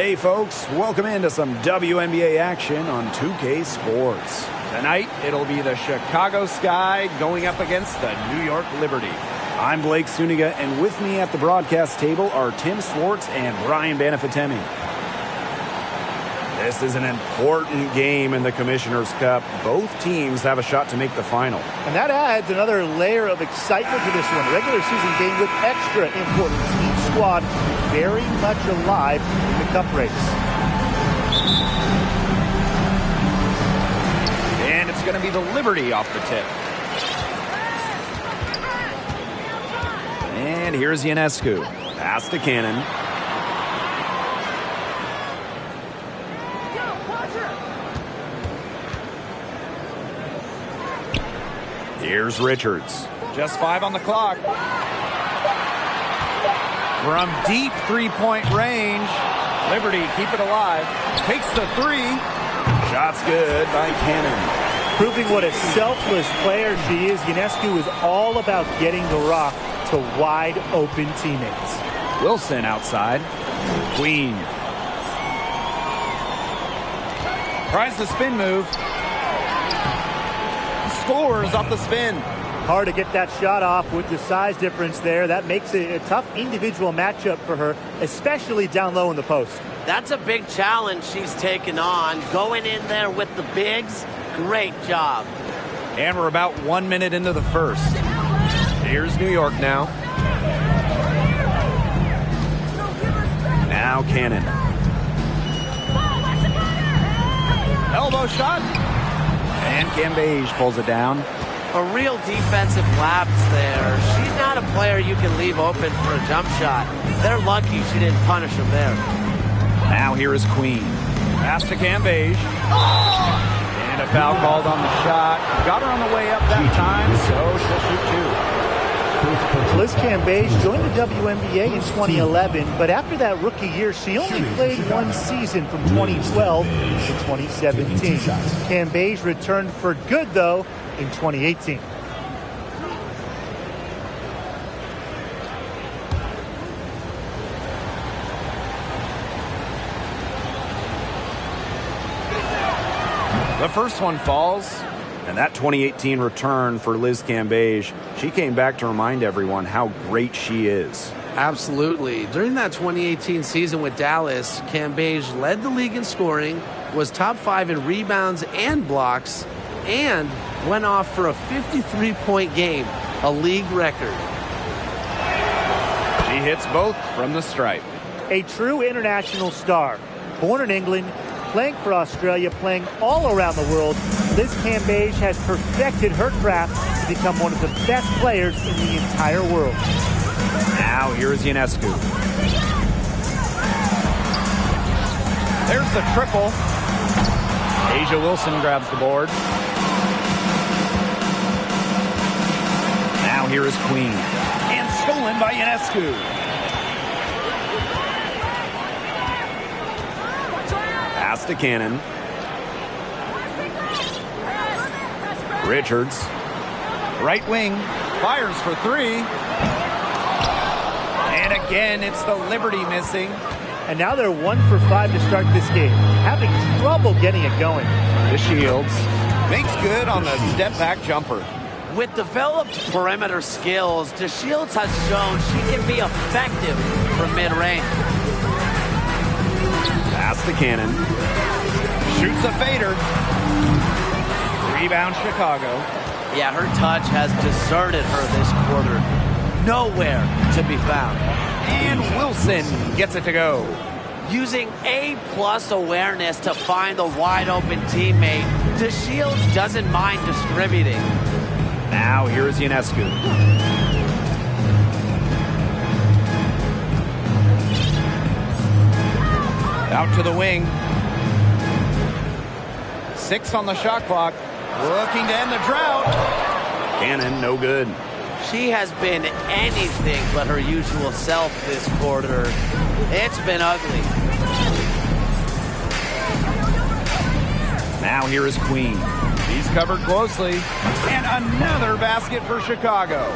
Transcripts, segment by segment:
Hey folks, welcome into some WNBA action on 2K Sports. Tonight, it'll be the Chicago Sky going up against the New York Liberty. I'm Blake Suniga, and with me at the broadcast table are Tim Swartz and Brian Banafitemi. This is an important game in the Commissioner's Cup. Both teams have a shot to make the final. And that adds another layer of excitement to this one. Regular season game with extra importance. Each squad very much alive in the Cup race. And it's going to be the Liberty off the tip. And here's Ionescu. Pass to Cannon. Here's Richards. Just 5 on the clock. From deep three-point range, Liberty keep it alive. Takes the three. Shot's good by Cannon. Proving what a selfless player she is, Ionescu is all about getting the rock to wide open teammates. Wilson outside. Queen. Tries the spin move. Scores off the spin. Hard to get that shot off with the size difference there. That makes it a tough individual matchup for her, especially down low in the post. That's a big challenge she's taken on. Going in there with the bigs, great job. And we're about 1 minute into the first. Here's New York now. Now Cannon. Elbow shot. And Cambage pulls it down. A real defensive lapse there. She's not a player you can leave open for a jump shot. They're lucky she didn't punish him there. Now here is Queen. Pass to Cambage. And a foul called on the shot. Got her on the way up that time, so she'll shoot two. Liz Cambage joined the WNBA in 2011, but after that rookie year, she only played one season from 2012 to 2017. Cambage returned for good, though, in 2018. The first one falls, and that 2018 return for Liz Cambage, she came back to remind everyone how great she is. Absolutely. During that 2018 season with Dallas, Cambage led the league in scoring, was top 5 in rebounds and blocks, and went off for a 53-point game, a league record. She hits both from the stripe. A true international star. Born in England, playing for Australia, playing all around the world, Liz Cambage has perfected her craft to become one of the best players in the entire world. Now here's Ionescu. There's the triple. Asia Wilson grabs the board. Now here is Queen. And stolen by Ionescu. Pass to Cannon. Richards. Right wing. Fires for three. And again, it's the Liberty missing. And now they're 1 for 5 to start this game. Having trouble getting it going. The Shields makes good on the step-back jumper. With developed perimeter skills, DeShields has shown she can be effective from mid-range. Pass to Cannon. Shoots a fader. Rebound Chicago. Yeah, her touch has deserted her this quarter. Nowhere to be found. And Wilson gets it to go. Using A-plus awareness to find the wide-open teammate, DeShields doesn't mind distributing. Now here is Ionescu. Out to the wing. 6 on the shot clock. Looking to end the drought. Cannon, no good. She has been anything but her usual self this quarter. It's been ugly. Now here is Queen. He's covered closely. And another basket for Chicago.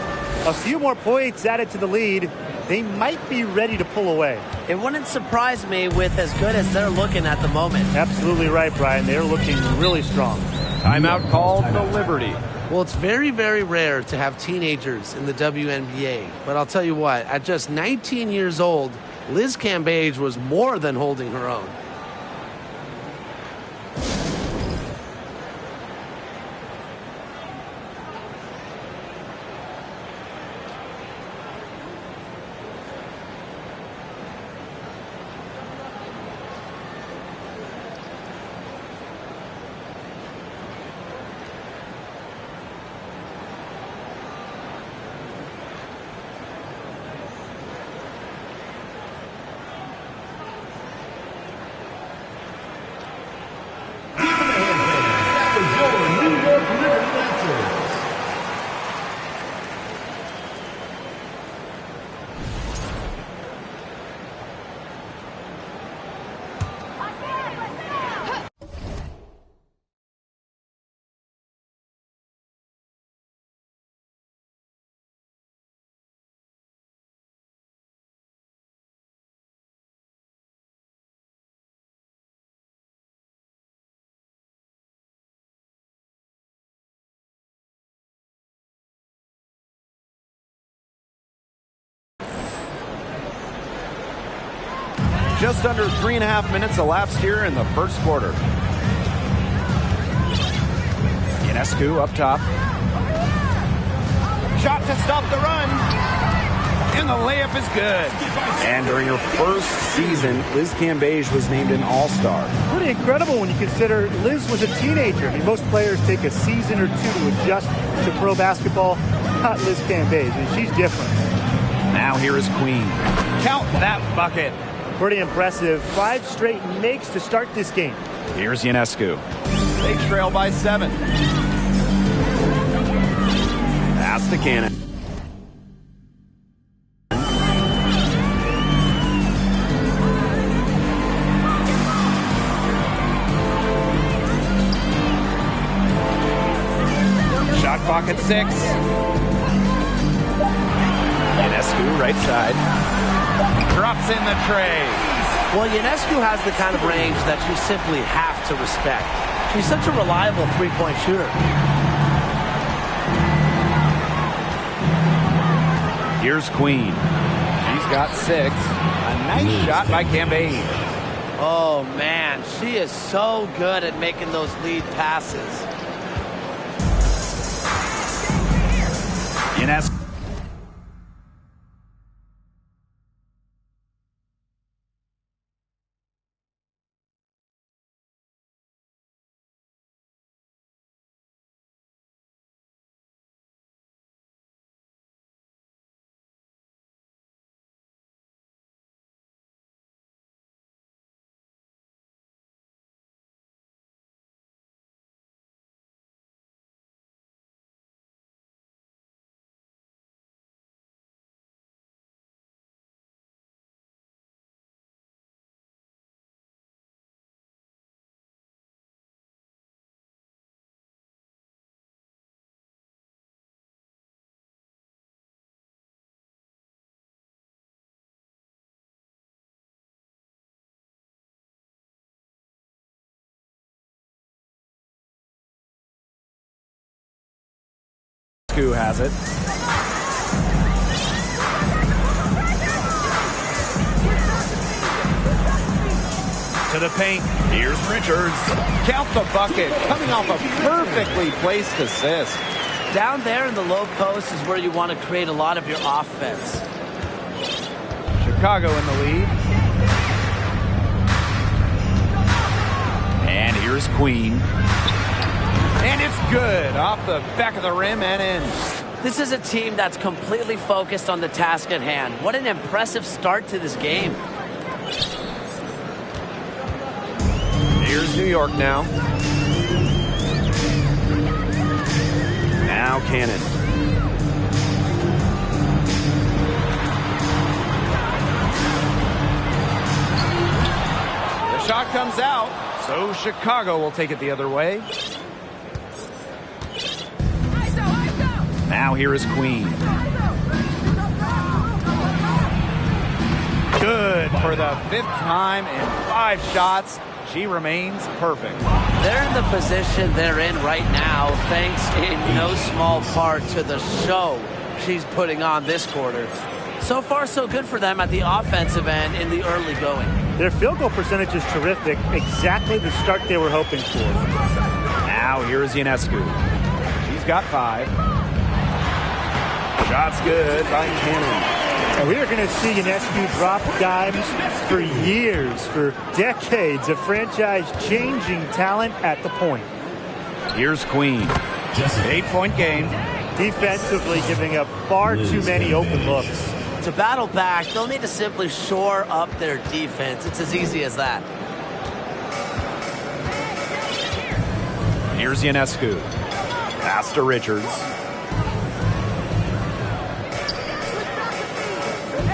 A few more points added to the lead. they might be ready to pull away. It wouldn't surprise me with as good as they're looking at the moment. Absolutely right, Brian. They're looking really strong. Timeout called the Liberty. Well, it's very, very rare to have teenagers in the WNBA. But I'll tell you what, at just 19 years old, Liz Cambage was more than holding her own. Just under 3.5 minutes elapsed here in the first quarter. Ionescu up top. Shot to stop the run. And the layup is good. And during her first season, Liz Cambage was named an All-Star. Pretty incredible when you consider Liz was a teenager. I mean, most players take a season or two to adjust to pro basketball. Not Liz Cambage, and she's different. Now here is Queen. Count that bucket. Pretty impressive. 5 straight makes to start this game. Here's Ionescu. They trail by 7. Pass to Cannon. Shot clock at 6. Ionescu right side. Drops in the tray. Well, Ionescu has the kind of range that you simply have to respect. She's such a reliable three-point shooter. Here's Queen. She's got 6. A nice shot by Cambage. Oh, man. She is so good at making those lead passes. Ionescu. Has it. To the paint. Here's Richards. Count the bucket. Coming off a perfectly placed assist. Down there in the low post is where you want to create a lot of your offense. Chicago in the lead. And here's Queen. And it's good. Off the back of the rim and in. This is a team that's completely focused on the task at hand. What an impressive start to this game. Here's New York now. Now Cannon. The shot comes out, so Chicago will take it the other way. Now here is Queen. Good for the 5th time in 5 shots. She remains perfect. They're in the position they're in right now, thanks in no small part to the show she's putting on this quarter. So far, so good for them at the offensive end in the early going. Their field goal percentage is terrific, exactly the start they were hoping for. Now here's Ionescu. She's got 5. Shot's good by Cannon. And we are going to see Ionescu drop dimes for years, for decades, a franchise-changing talent at the point. Here's Queen. 8-point game. Defensively giving up far too many open looks. To battle back, they'll need to simply shore up their defense. It's as easy as that. Here's Ionescu. Pass to Richards.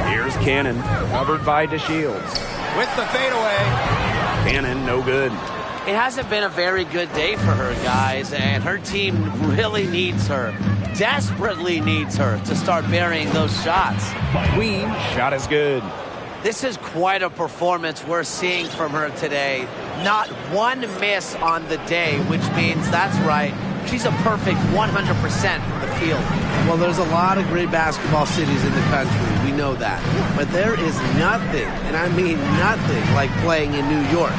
Here's Cannon, covered by DeShields. With the fadeaway. Cannon, no good. It hasn't been a very good day for her, guys, and her team really needs her. Desperately needs her to start burying those shots. Queen, shot is good. This is quite a performance we're seeing from her today. Not one miss on the day, which means, that's right, she's a perfect 100% from the field. Well, there's a lot of great basketball cities in the country. We know that. But there is nothing, and I mean nothing, like playing in New York.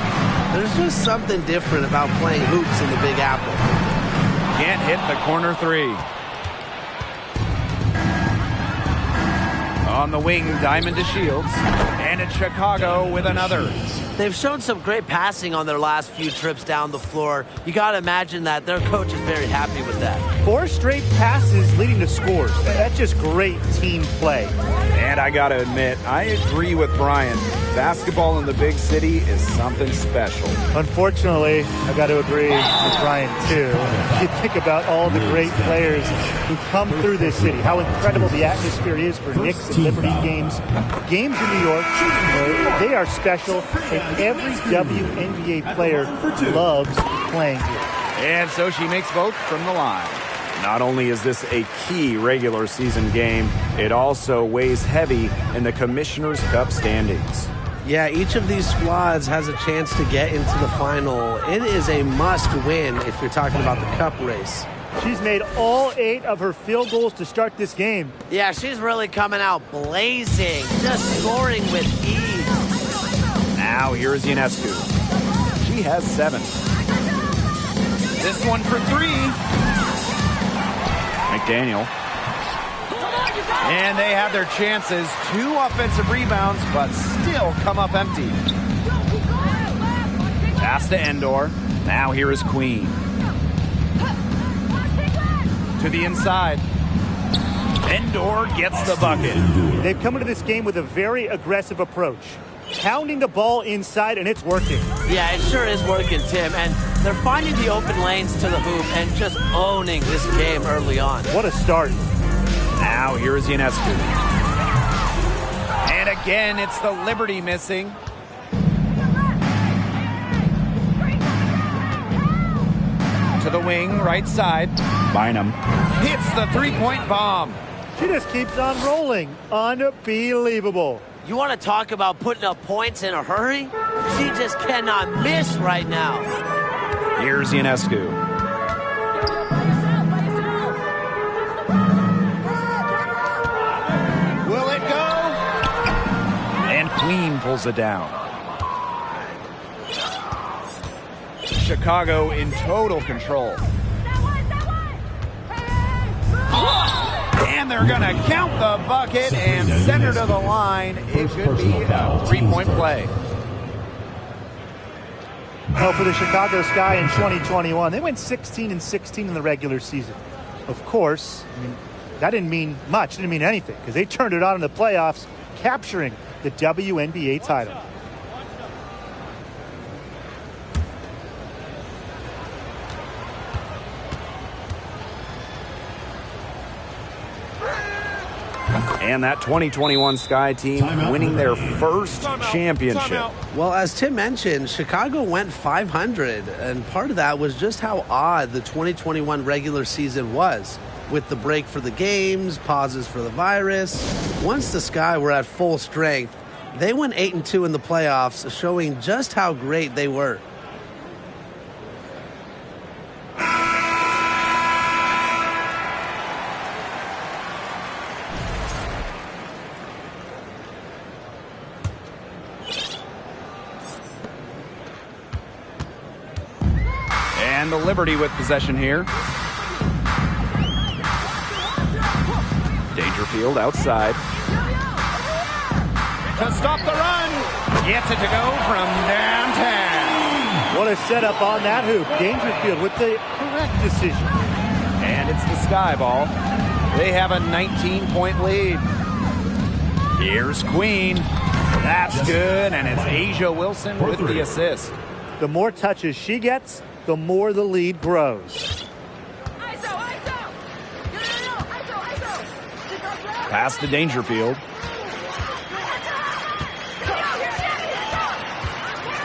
There's just something different about playing hoops in the Big Apple. Can't hit the corner 3. On the wing, Diamond DeShields. And it's Chicago with another. They've shown some great passing on their last few trips down the floor. You got to imagine that their coach is very happy with that. 4 straight passes leading to scores. That's just great team play. And I got to admit, I agree with Brian. Basketball in the big city is something special. Unfortunately, I got to agree with Brian, too. You think about all the great players who come through this city, how incredible the atmosphere is for Knicks and Liberty games. Games in New York, they are special, and every WNBA player loves playing here. And so she makes both from the line. Not only is this a key regular season game, it also weighs heavy in the Commissioner's Cup standings. Yeah, each of these squads has a chance to get into the final. It is a must-win if you're talking about the Cup race. She's made all 8 of her field goals to start this game. Yeah, she's really coming out blazing, just scoring with ease. Now here's Ionescu. She has 7. This one for 3. McDaniel. And they have their chances. 2 offensive rebounds, but still come up empty. Pass to Endor. Now here is Queen. To the inside. Endor gets the bucket. They've come into this game with a very aggressive approach. Pounding the ball inside, and it's working. Yeah, it sure is working, Tim. And they're finding the open lanes to the hoop and just owning this game early on. What a start. Now here is Ionescu. And again, it's the Liberty missing. To the wing, right side. Bynum hits the 3-point bomb. She just keeps on rolling. Unbelievable. You want to talk about putting up points in a hurry? She just cannot miss right now. Here's Ionescu. Will it go? And Queen pulls it down. Chicago in total control. And they're going to count the bucket and send her to the line. It could be a 3-point play. Oh, for the Chicago Sky in 2021, they went 16-16 in the regular season. Of course, I mean, that didn't mean much, didn't mean anything, because they turned it on in the playoffs, capturing the WNBA title. And that 2021 Sky team winning their first championship. Well, as Tim mentioned, Chicago went 500, and part of that was just how odd the 2021 regular season was, with the break for the games, pauses for the virus. Once the Sky were at full strength, They went 8-2 in the playoffs, showing just how great they were. And the Liberty with possession here. Dangerfield outside. To stop the run. Gets it to go from downtown. What a setup on that hoop. Dangerfield with the correct decision. And it's the Sky Ball. They have a 19-point lead. Here's Queen. That's good, and it's Asia Wilson with the assist. The more touches she gets, the more the lead grows. Pass to Dangerfield.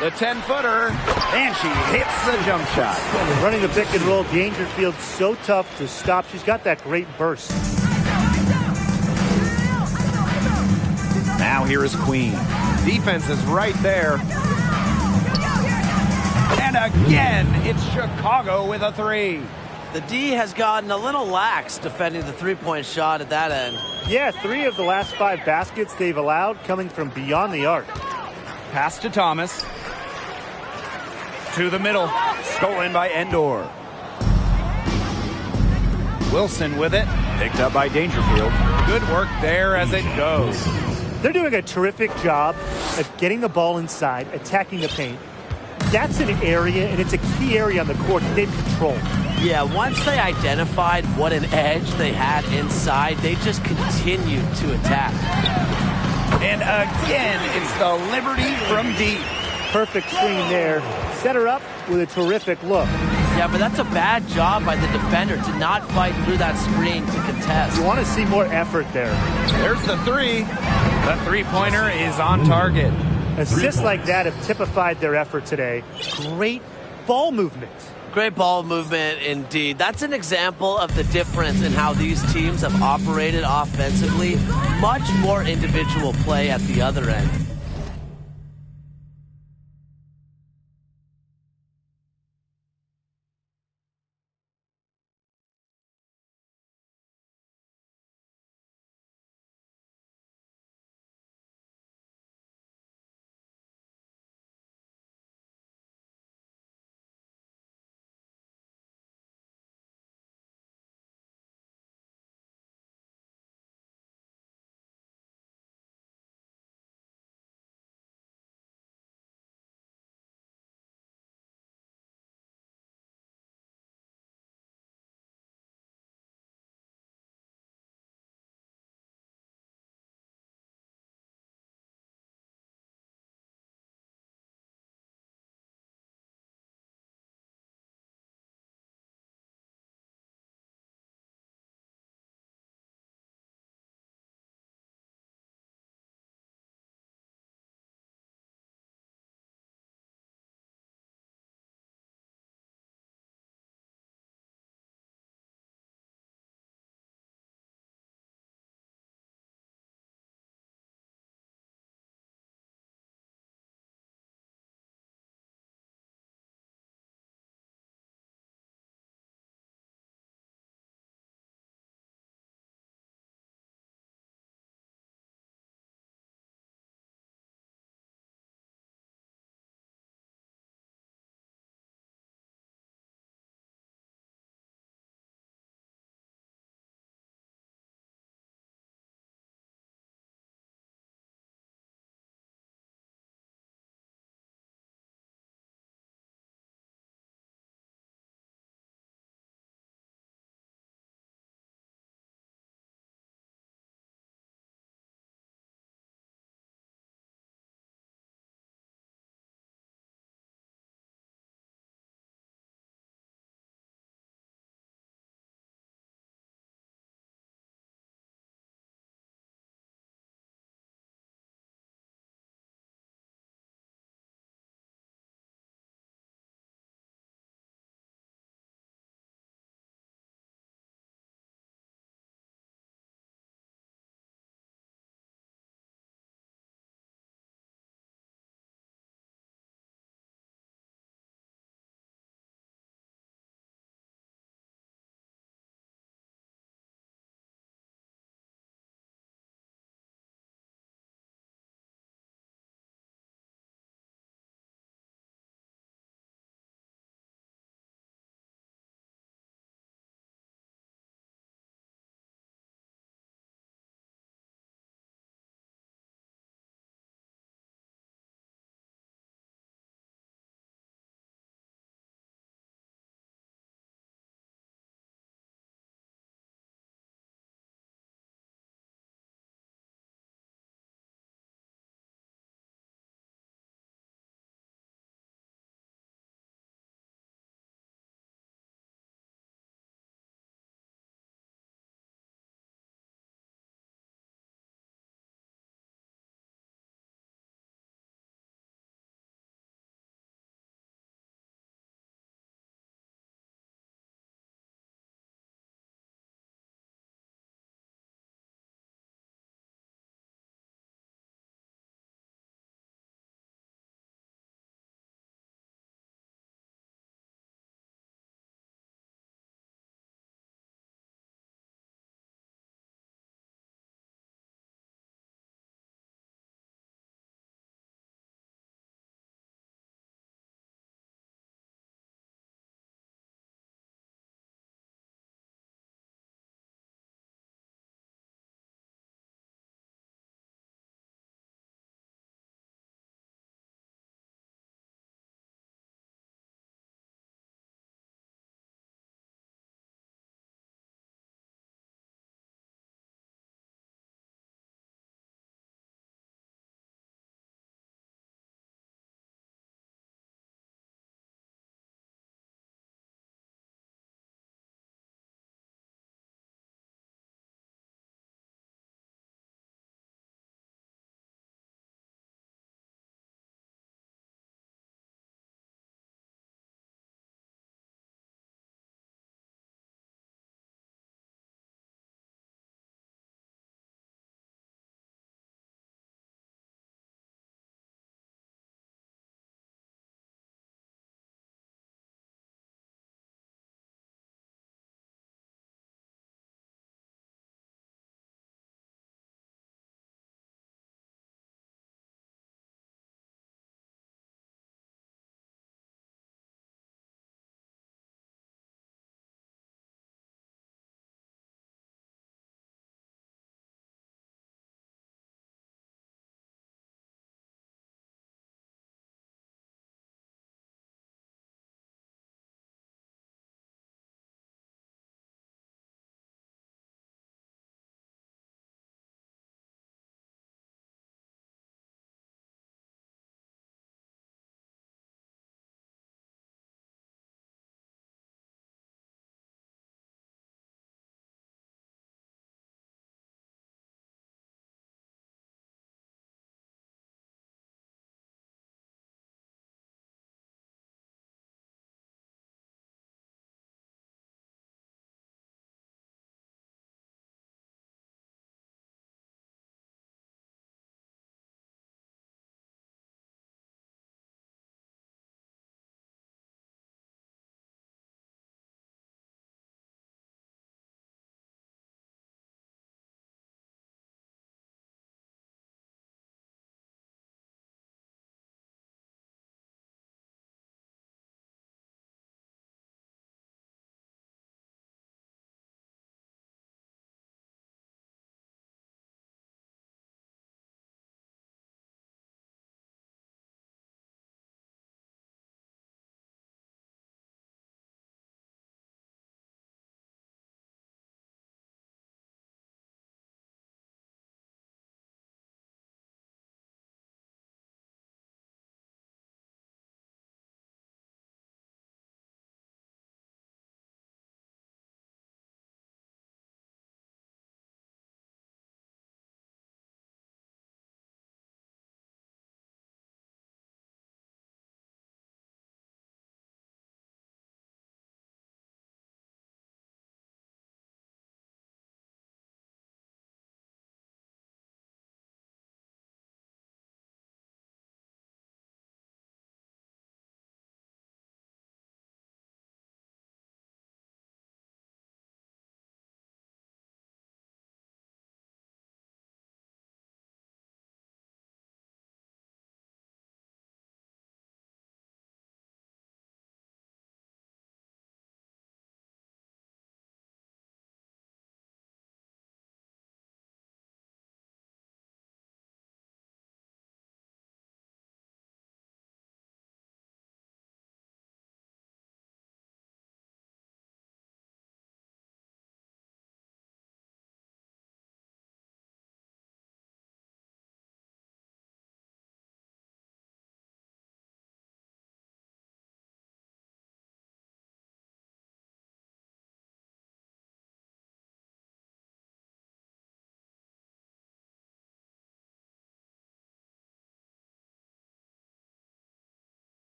The 10-footer, and she hits the jump shot. Running the pick and roll, Dangerfield so tough to stop. She's got that great burst. Now here is Queen. Defense is right there. And again, it's Chicago with a three. The D has gotten a little lax defending the three-point shot at that end. Yeah, 3 of the last 5 baskets they've allowed coming from beyond the arc. Pass to Thomas. To the middle. Stolen by Endor. Wilson with it. Picked up by Dangerfield. Good work there as it goes. They're doing a terrific job of getting the ball inside, attacking the paint. That's an area, and it's a key area on the court that they've controlled. Yeah, once they identified what an edge they had inside, they just continued to attack. And again, it's the Liberty from deep. Perfect screen there. Set her up with a terrific look. Yeah, but that's a bad job by the defender to not fight through that screen to contest. You want to see more effort there. There's the three. The three-pointer is on target. Assists like that have typified their effort today. Great ball movement. Great ball movement indeed. That's an example of the difference in how these teams have operated offensively. Much more individual play at the other end.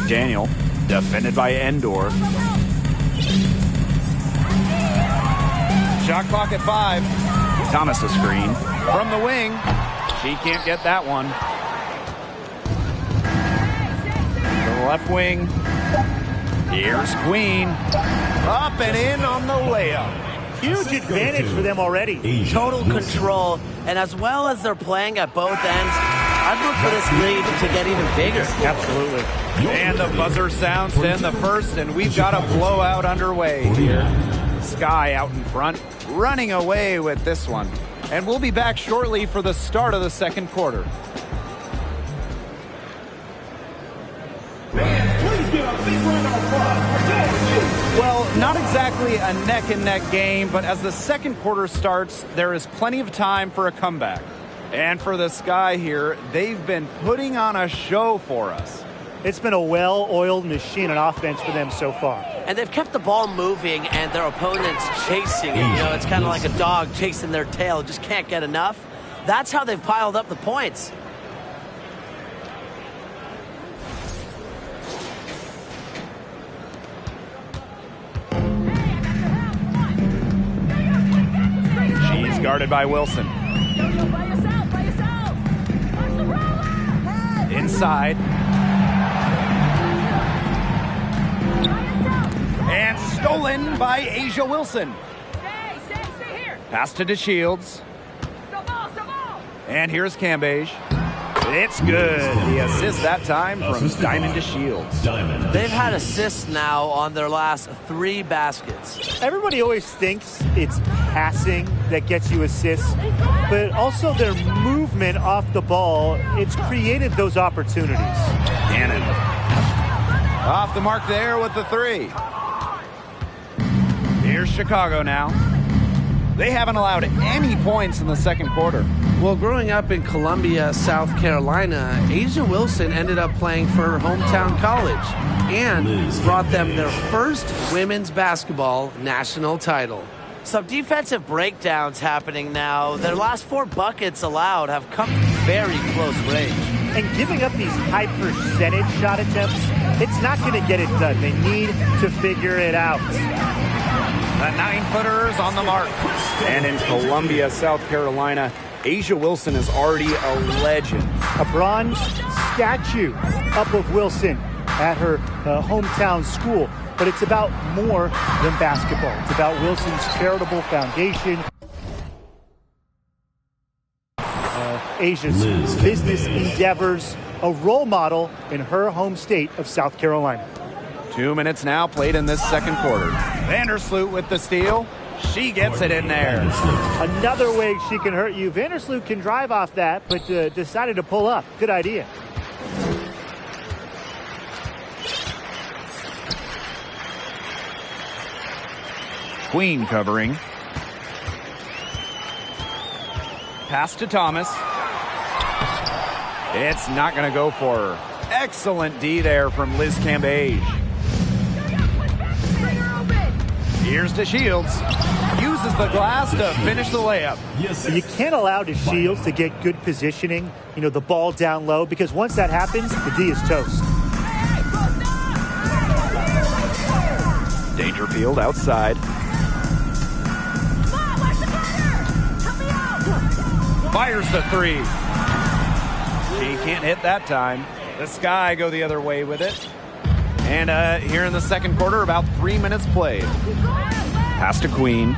McDaniel, defended by Endor. Shot clock at 5. Thomas a screen from the wing. She can't get that one. To the left wing. Here's Queen. Up and in on the layup. Huge advantage for them already. Total control. And as well as they're playing at both ends, I'd look for this lead to get even bigger. Absolutely. And the buzzer sounds to end the first, and we've got a blowout underway here. Sky out in front, running away with this one. And we'll be back shortly for the start of the second quarter. Well, not exactly a neck-and-neck game, but as the second quarter starts, there is plenty of time for a comeback. And for the Sky here, they've been putting on a show for us. It's been a well-oiled machine on offense for them so far. And they've kept the ball moving and their opponents chasing it. You know, it's kind of like a dog chasing their tail, just can't get enough. That's how they've piled up the points. She's guarded by Wilson. Inside. And stolen by Asia Wilson. Pass to DeShields. And here's Cambage. It's good. The assist that time from Diamond DeShields. They've had assists now on their last 3 baskets. Everybody always thinks it's passing that gets you assists, but also their movement off the ball, it's created those opportunities. Cannon. Off the mark there with the 3. Here's Chicago now. They haven't allowed any points in the second quarter. Well, growing up in Columbia, South Carolina, Asia Wilson ended up playing for her hometown college and brought them their first women's basketball national title. Some defensive breakdowns happening now. Their last 4 buckets allowed have come from very close range. And giving up these high percentage shot attempts, it's not going to get it done. They need to figure it out. The 9-footers on the mark. And in Columbia, South Carolina, Asia Wilson is already a legend. A bronze statue up of Wilson at her hometown school. But it's about more than basketball. It's about Wilson's charitable foundation. Asia's business endeavors, a role model in her home state of South Carolina. 2 minutes now played in this second quarter. Vandersloot with the steal. She gets it in there. Another way she can hurt you. Vandersloot can drive off that, but decided to pull up. Good idea. Queen covering. Pass to Thomas. It's not going to go for her. Excellent D there from Liz Cambage. Here's DeShields. Uses the glass to finish the layup. You can't allow DeShields to get good positioning, the ball down low, because once that happens, the D is toast. Dangerfield outside. Fires the 3. She can't hit that time. The Sky go the other way with it. And here in the second quarter, about 3 minutes played. Pass to Queen.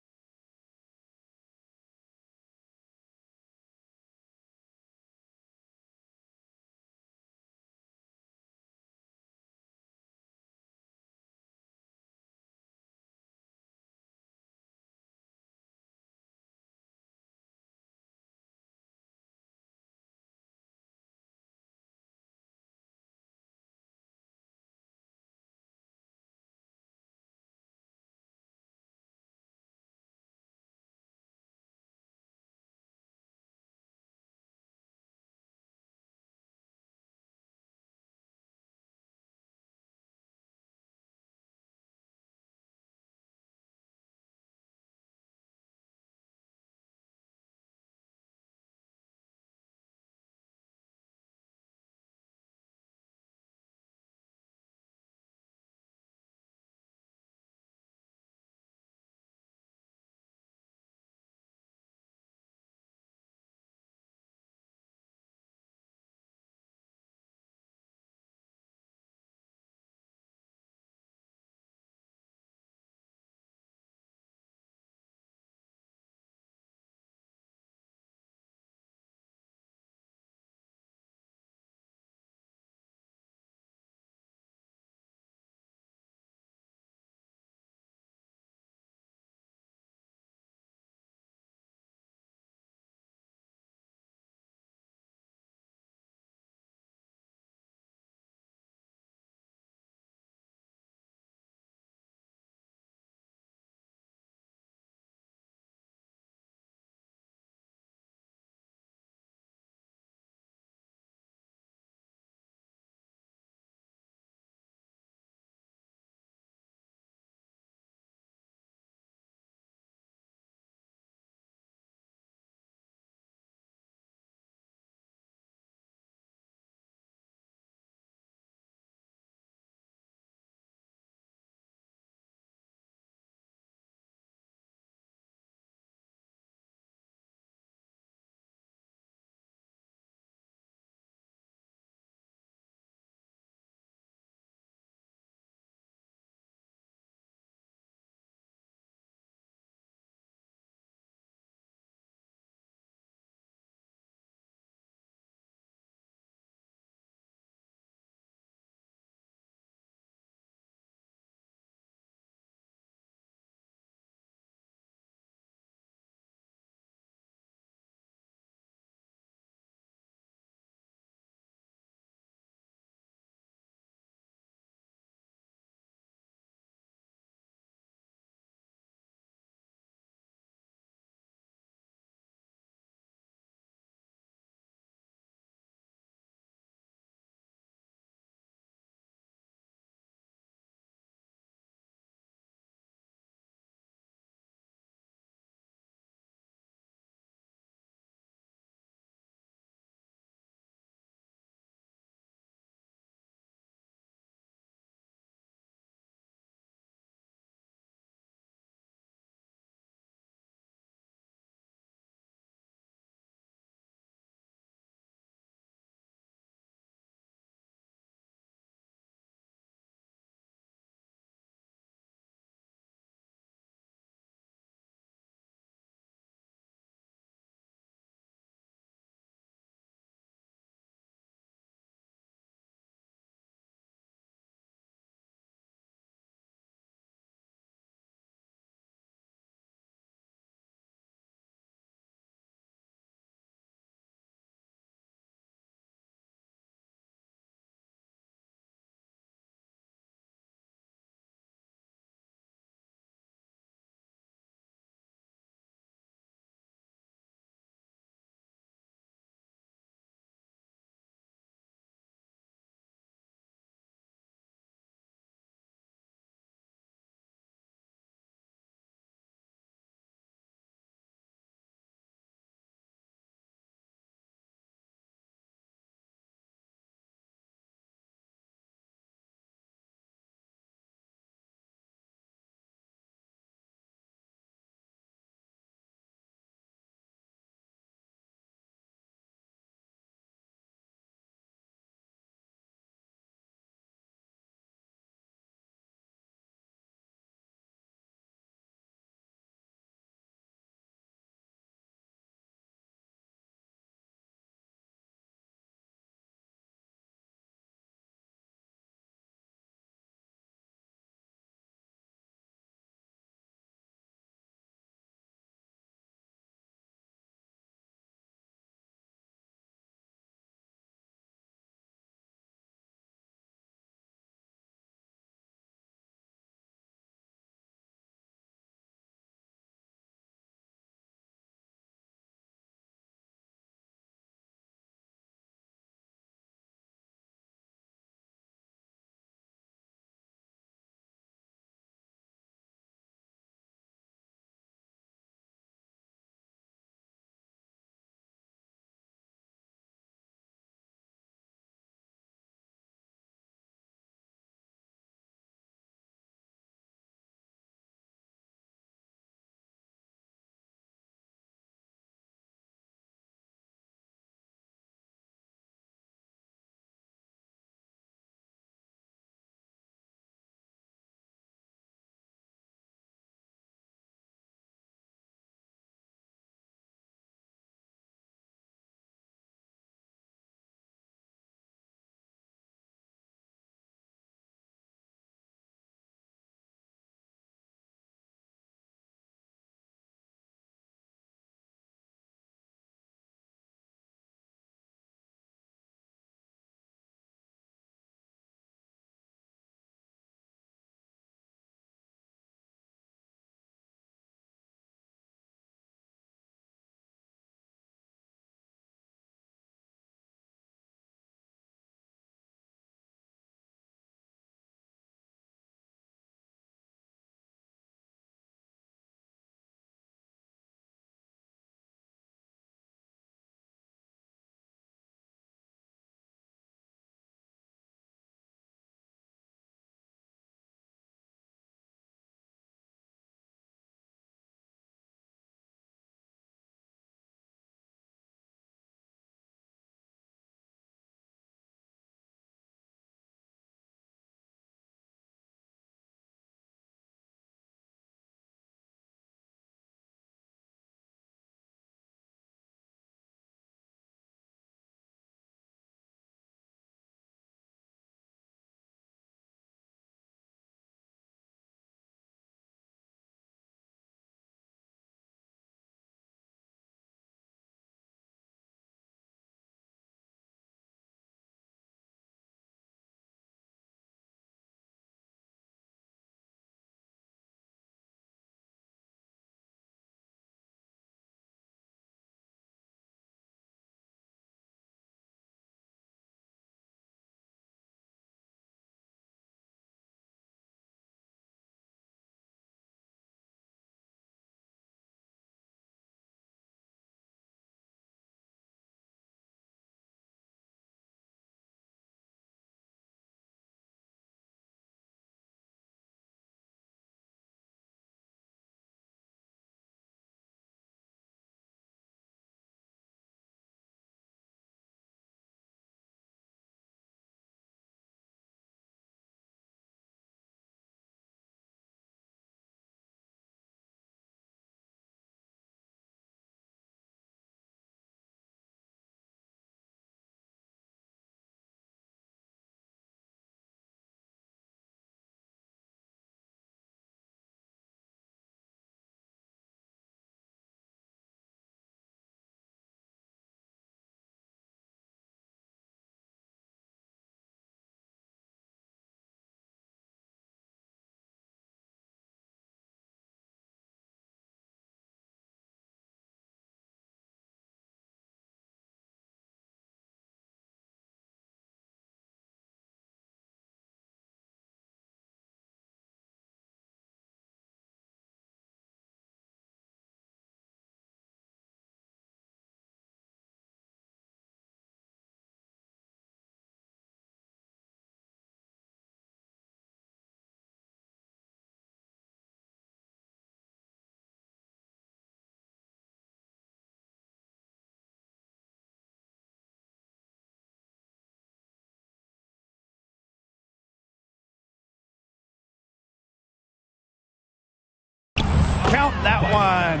Count that one.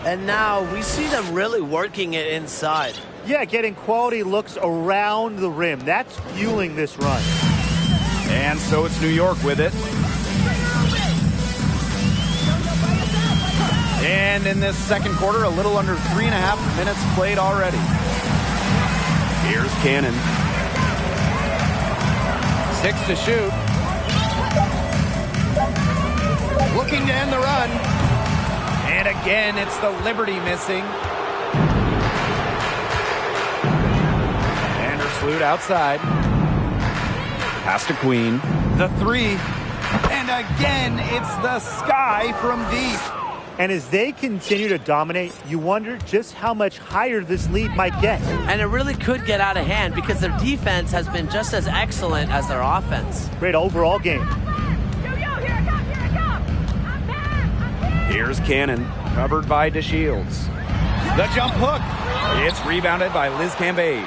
And now we see them really working it inside. Yeah, getting quality looks around the rim. That's fueling this run. And so it's New York with it. And in this second quarter, a little under 3.5 minutes played already. Here's Cannon. 6 to shoot. Looking to end the run. And again, it's the Liberty missing. Vandersloot outside. Pass to Queen. The 3. And again, it's the Sky from deep. And as they continue to dominate, you wonder just how much higher this lead might get. And it really could get out of hand because their defense has been just as excellent as their offense. Great overall game. Here's Cannon, covered by DeShields. The jump hook. It's rebounded by Liz Cambage.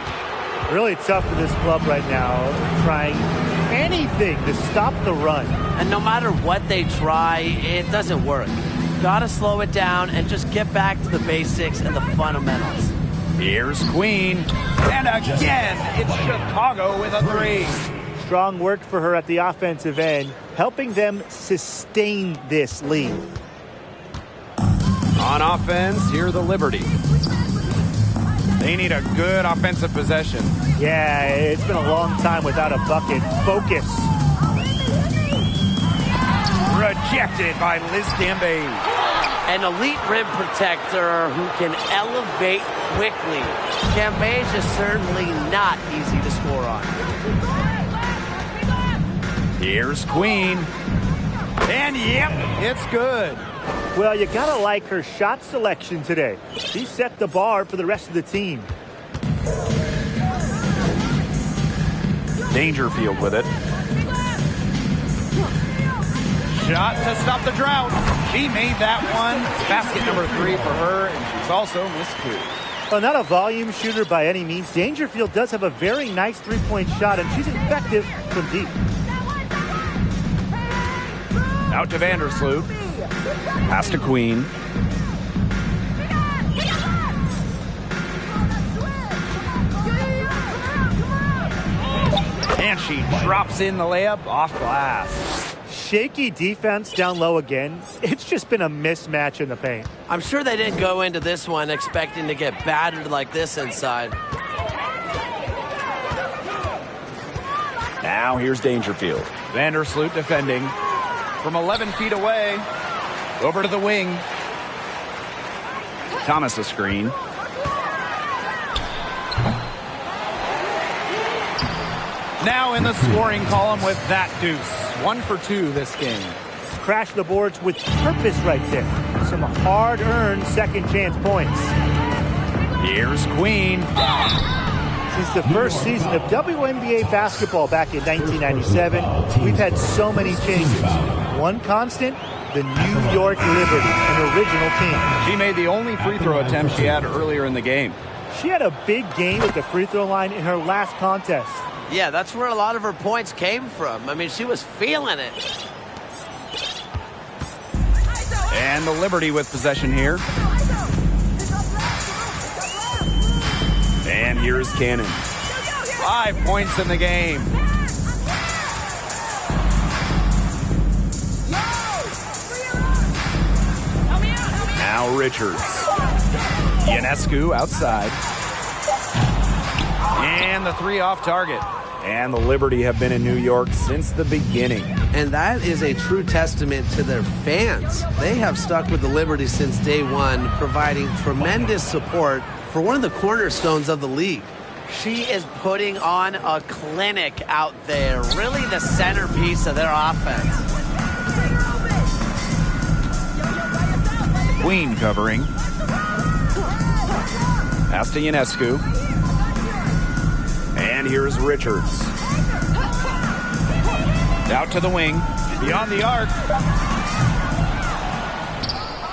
Really tough for this club right now, trying anything to stop the run. And no matter what they try, it doesn't work. Gotta slow it down and just get back to the basics and the fundamentals. Here's Queen. And again, it's Chicago with a 3. Strong work for her at the offensive end, helping them sustain this lead. On offense, here the Liberty. They need a good offensive possession. Yeah, it's been a long time without a bucket. Focus. Rejected by Liz Cambage. An elite rim protector who can elevate quickly. Cambage is certainly not easy to score on. Here's Queen. And yep, it's good. Well, you gotta like her shot selection today. She set the bar for the rest of the team. Dangerfield with it. Shot to stop the drought. She made that one. Basket number 3 for her, and she's also missed 2. Well, not a volume shooter by any means. Dangerfield does have a very nice three-point shot, and she's effective from deep. Out to Vandersloot. Pass to Queen. And she drops in the layup off glass. Shaky defense down low again. It's just been a mismatch in the paint. I'm sure they didn't go into this one expecting to get battered like this inside. Now here's Dangerfield. Vandersloot defending from 11 feet away. Over to the wing. Thomas a screen. Now in the scoring column with that deuce. 1 for 2 this game. Crash the boards with purpose right there. Some hard-earned second chance points. Here's Queen. Since the first season of WNBA basketball back in 1997, we've had so many changes. One constant, the New York Liberty, an original team. She made the only free throw attempt she had earlier in the game. She had a big game at the free throw line in her last contest. Yeah, that's where a lot of her points came from. I mean, she was feeling it. And the Liberty with possession here. And here's Cannon. 5 points in the game. Now Richards. Ionescu outside. And the 3 off target. And the Liberty have been in New York since the beginning. And that is a true testament to their fans. They have stuck with the Liberty since day one, providing tremendous support for one of the cornerstones of the league. She is putting on a clinic out there, really the centerpiece of their offense. Queen covering. Pass to Ionescu. And here's Richards. Out to the wing. Beyond the arc.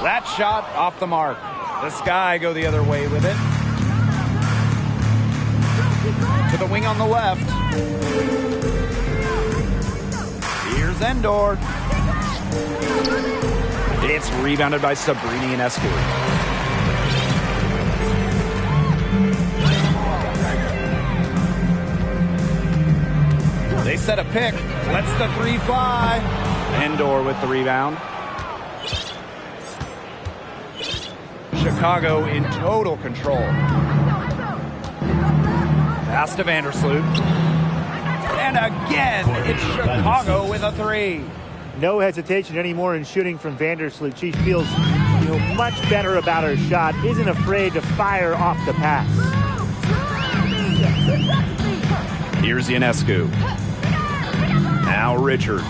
That shot off the mark. The Sky go the other way with it. To the wing on the left. Here's Endor. It's rebounded by Sabrina Ionescu. They set a pick. Lets the three fly. Endor with the rebound. Chicago in total control. Pass to Vandersloot. And again, it's Chicago with a three. No hesitation anymore in shooting from Vandersloot. She feels much better about her shot. Isn't afraid to fire off the pass. Here's Ionescu. Now Richards.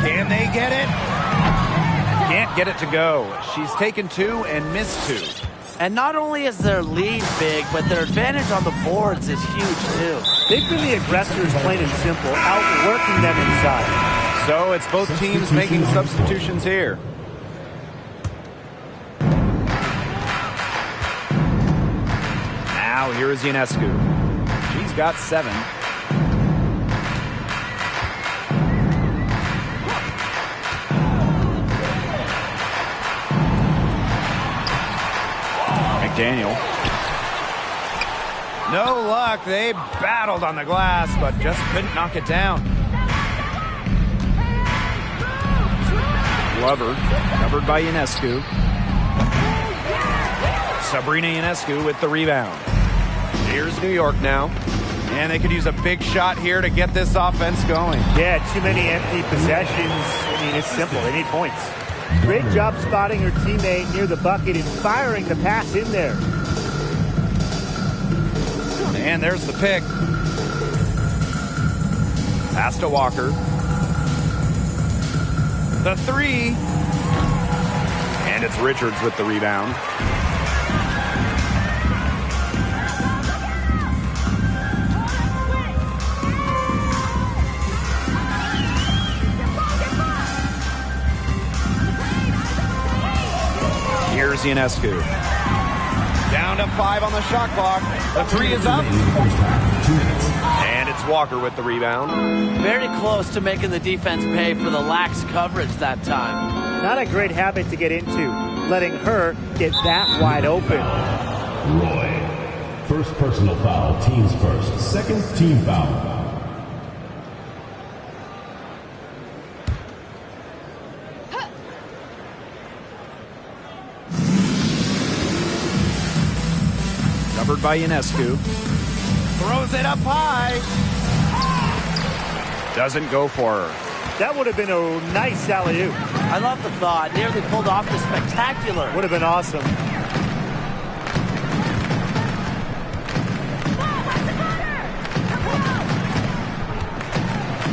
Can they get it? Can't get it to go. She's taken two and missed two. And not only is their lead big, but their advantage on the boards is huge too. They've been the aggressors, plain and simple, outworking them inside. So it's both teams making substitutions here. Now here is Ionescu. She's got 7. McDaniel. No luck. They battled on the glass, but just couldn't knock it down. Glover, covered by Ionescu. Sabrina Ionescu with the rebound. Here's New York now. And they could use a big shot here to get this offense going. Yeah, too many empty possessions. I mean, it's simple. They need points. Great job spotting her teammate near the bucket and firing the pass in there. And there's the pick. Pass to Walker. The three. And it's Richards with the rebound. Here's Ionescu. Down to 5 on the shot clock. The three is up. And it's Walker with the rebound. Very close to making the defense pay for the lax coverage that time. Not a great habit to get into, letting her get that wide open. Roy. First personal foul, teams first. Second team foul. Covered by Ionescu. Throws it up high. Doesn't go for her. That would have been a nice alley-oop. I love the thought. Nearly pulled off the spectacular. Would have been awesome.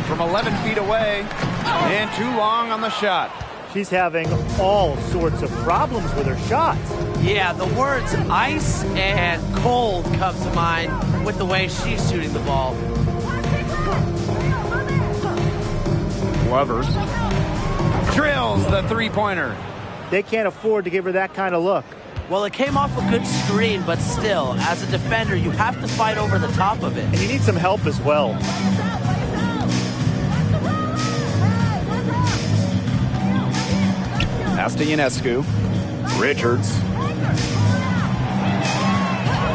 From 11 feet away. And too long on the shot. She's having all sorts of problems with her shot. Yeah, the words ice and cold come to mind with the way she's shooting the ball. Glover drills the three-pointer. They can't afford to give her that kind of look. Well, it came off a good screen, but still, as a defender, you have to fight over the top of it. And you need some help as well. Pass to Ionescu. Richards.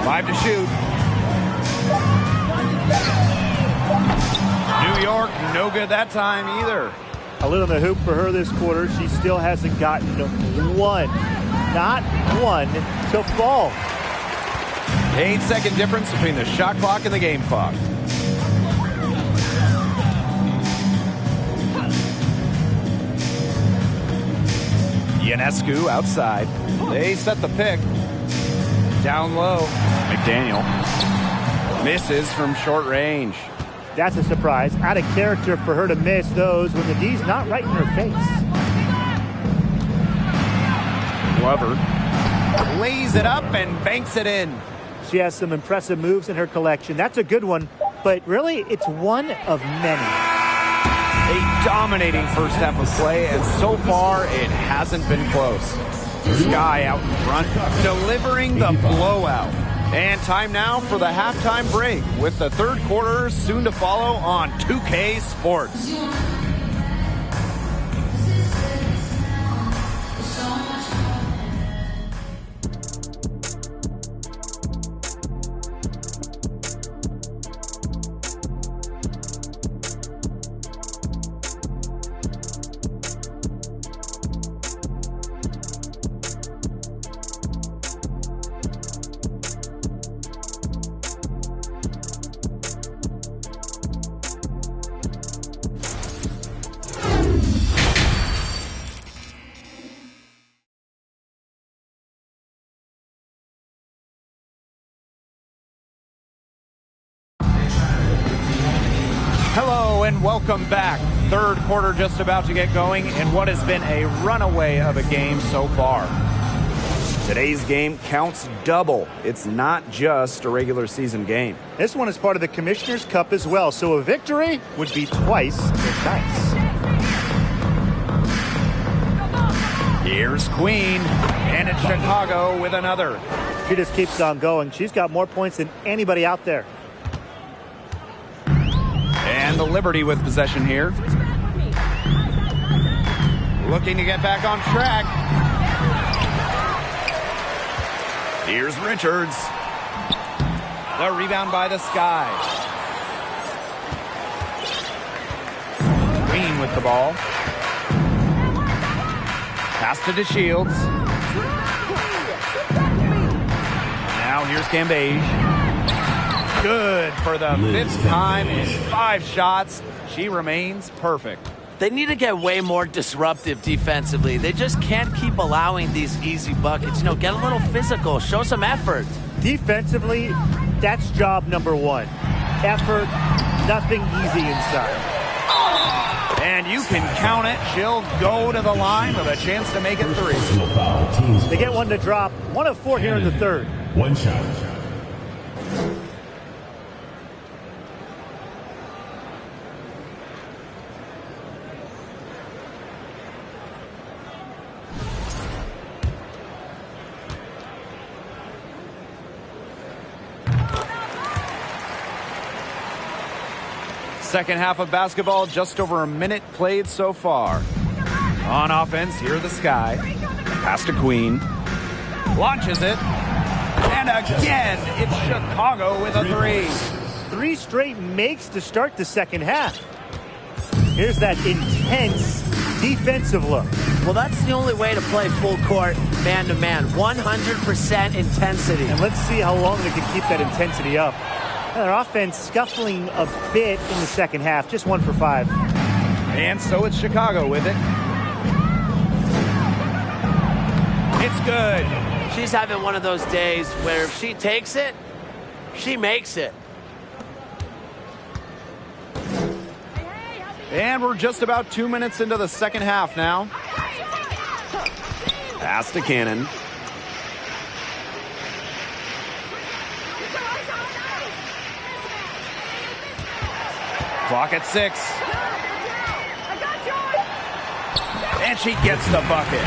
5 to shoot. New York, no good that time either. A little in the hoop for her this quarter. She still hasn't gotten one, not one, to fall. 8-second difference between the shot clock and the game clock. Ionescu outside. They set the pick. Down low. McDaniel misses from short range. That's a surprise. Out of character for her to miss those when the D's not right in her face. Glover lays it up and banks it in. She has some impressive moves in her collection. That's a good one, but really it's one of many. A dominating first half of play, and so far it hasn't been close. Sky out in front, delivering the blowout. And time now for the halftime break, with the third quarter soon to follow on 2K Sports. and welcome back. Third quarter just about to get going in what has been a runaway of a game so far. Today's game counts double. It's not just a regular season game. This one is part of the Commissioner's Cup as well, so a victory would be twice as nice. Here's Queen, and it's Chicago with another. She just keeps on going. She's got more points than anybody out there. And the Liberty with possession here. Looking to get back on track. Here's Richards. The rebound by the Sky. Queen with the ball. Pass to DeShields. Now here's Cambage. Good for the fifth time in 5 shots. She remains perfect. They need to get way more disruptive defensively. They just can't keep allowing these easy buckets. Get a little physical. Show some effort. Defensively, that's job number one. Effort, nothing easy inside. And you can count it. She'll go to the line with a chance to make it 3. Personal foul, teams They get one to drop. 1 of 4 here in the third. One shot. Second half of basketball, just over a minute played so far. On offense, here the Sky. Pass to Queen. Launches it. And again, it's Chicago with a 3. 3 straight makes to start the second half. Here's that intense defensive look. Well, that's the only way to play full court, man-to-man. 100% intensity. And let's see how long they can keep that intensity up. Their offense scuffling a bit in the second half. Just 1 for 5. And so it's Chicago with it. It's good. She's having one of those days where if she takes it, she makes it. And we're just about 2 minutes into the second half now. Pass to Cannon. Clock at 6. And she gets the bucket.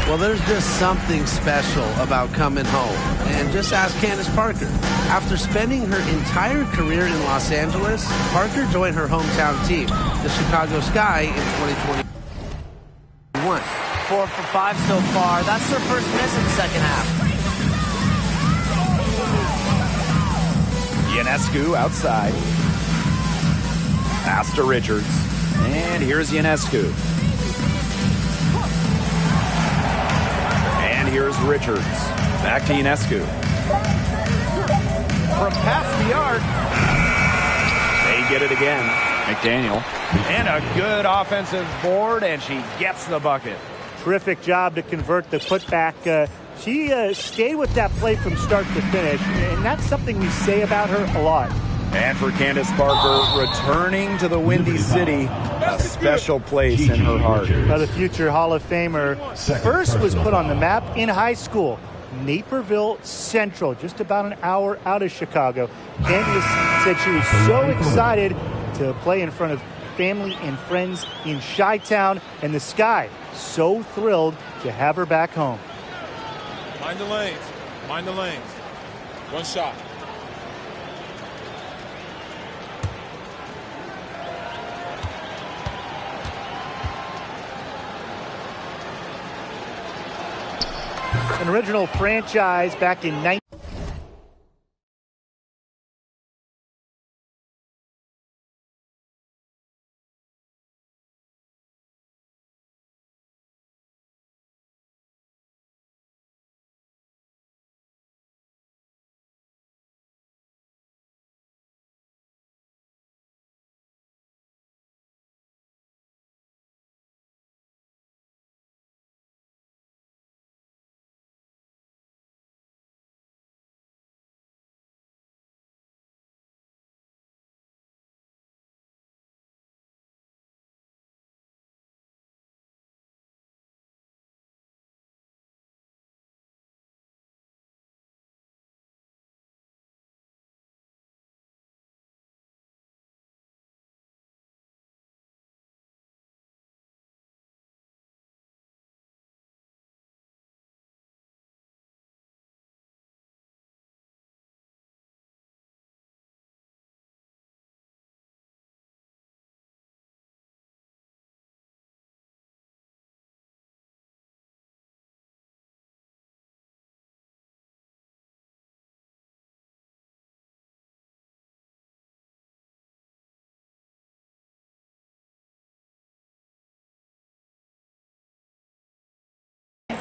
Well, there's just something special about coming home. And just ask Candace Parker. After spending her entire career in Los Angeles, Parker joined her hometown team, the Chicago Sky, in 2021. 4 for 5 so far. That's her first miss in the second half. Ionescu outside. Pass to Richards. And here's Ionescu. And here's Richards. Back to Ionescu. From past the arc. They get it again. McDaniel. And a good offensive board, and she gets the bucket. Terrific job to convert the putback. She stayed with that play from start to finish, and that's something we say about her a lot. And for Candace Parker, returning to the Windy City, a special place in her heart. The future Hall of Famer first was put on the map in high school. Naperville Central, just about an hour out of Chicago. Candace said she was so excited to play in front of family and friends in Chi-Town, and the Sky so thrilled to have her back home. Mind the lanes. Mind the lanes. One shot. An original franchise back in 19...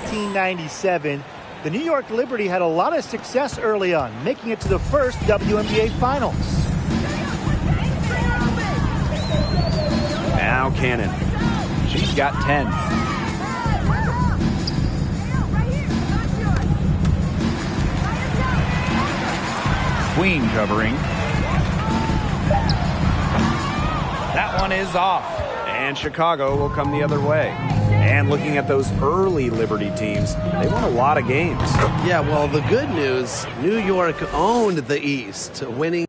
1997, the New York Liberty had a lot of success early on, making it to the first WNBA Finals. Now Cannon. She's got 10. Queen covering. That one is off. And Chicago will come the other way. And looking at those early Liberty teams, they won a lot of games. Yeah, well, the good news, New York owned the East, winning.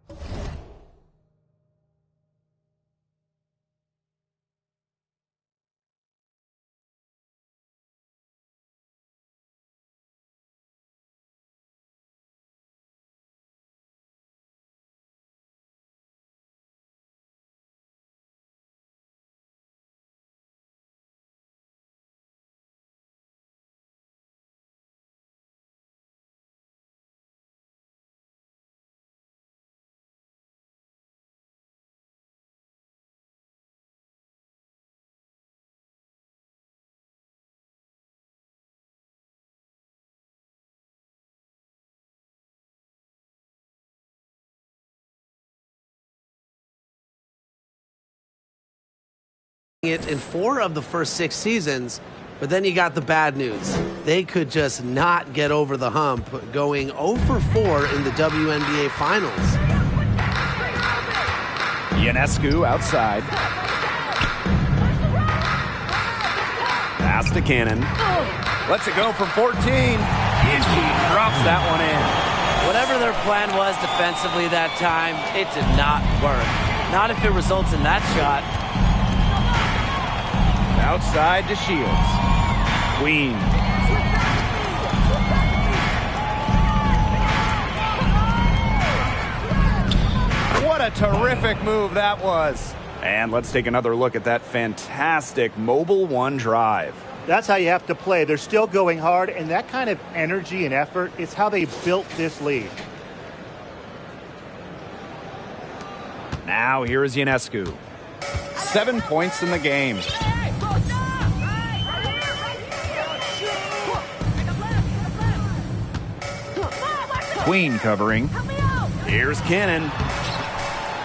It in 4 of the first 6 seasons, but then you got the bad news. They could just not get over the hump, going 0 for 4 in the WNBA Finals. Ionescu outside. Pass to Cannon. Lets it go from 14. And she drops that one in. Whatever their plan was defensively that time, it did not work. Not if it results in that shot. Outside to Shields. Queen. What a terrific move that was. And let's take another look at that fantastic Mobile One drive. That's how you have to play. They're still going hard, and that kind of energy and effort is how they built this lead. Now here is Ionescu. 7 points in the game. Queen covering. Here's Cannon.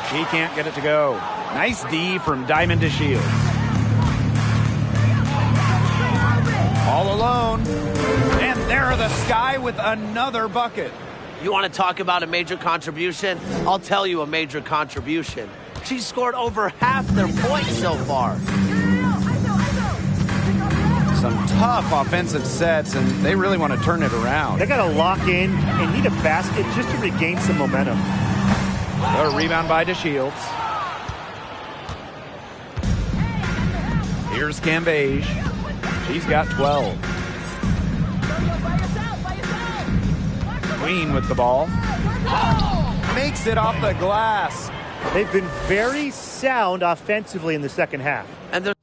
She can't get it to go. Nice D from Diamond to Shields. All alone. And there are the Sky with another bucket. You want to talk about a major contribution? I'll tell you a major contribution. She scored over half their points so far. Some tough offensive sets, and they really want to turn it around. They got to lock in and need a basket just to regain some momentum. A rebound by DeShields. Here's Cambage. She's got 12. Queen with the ball. Makes it off the glass. They've been very sound offensively in the second half. And they're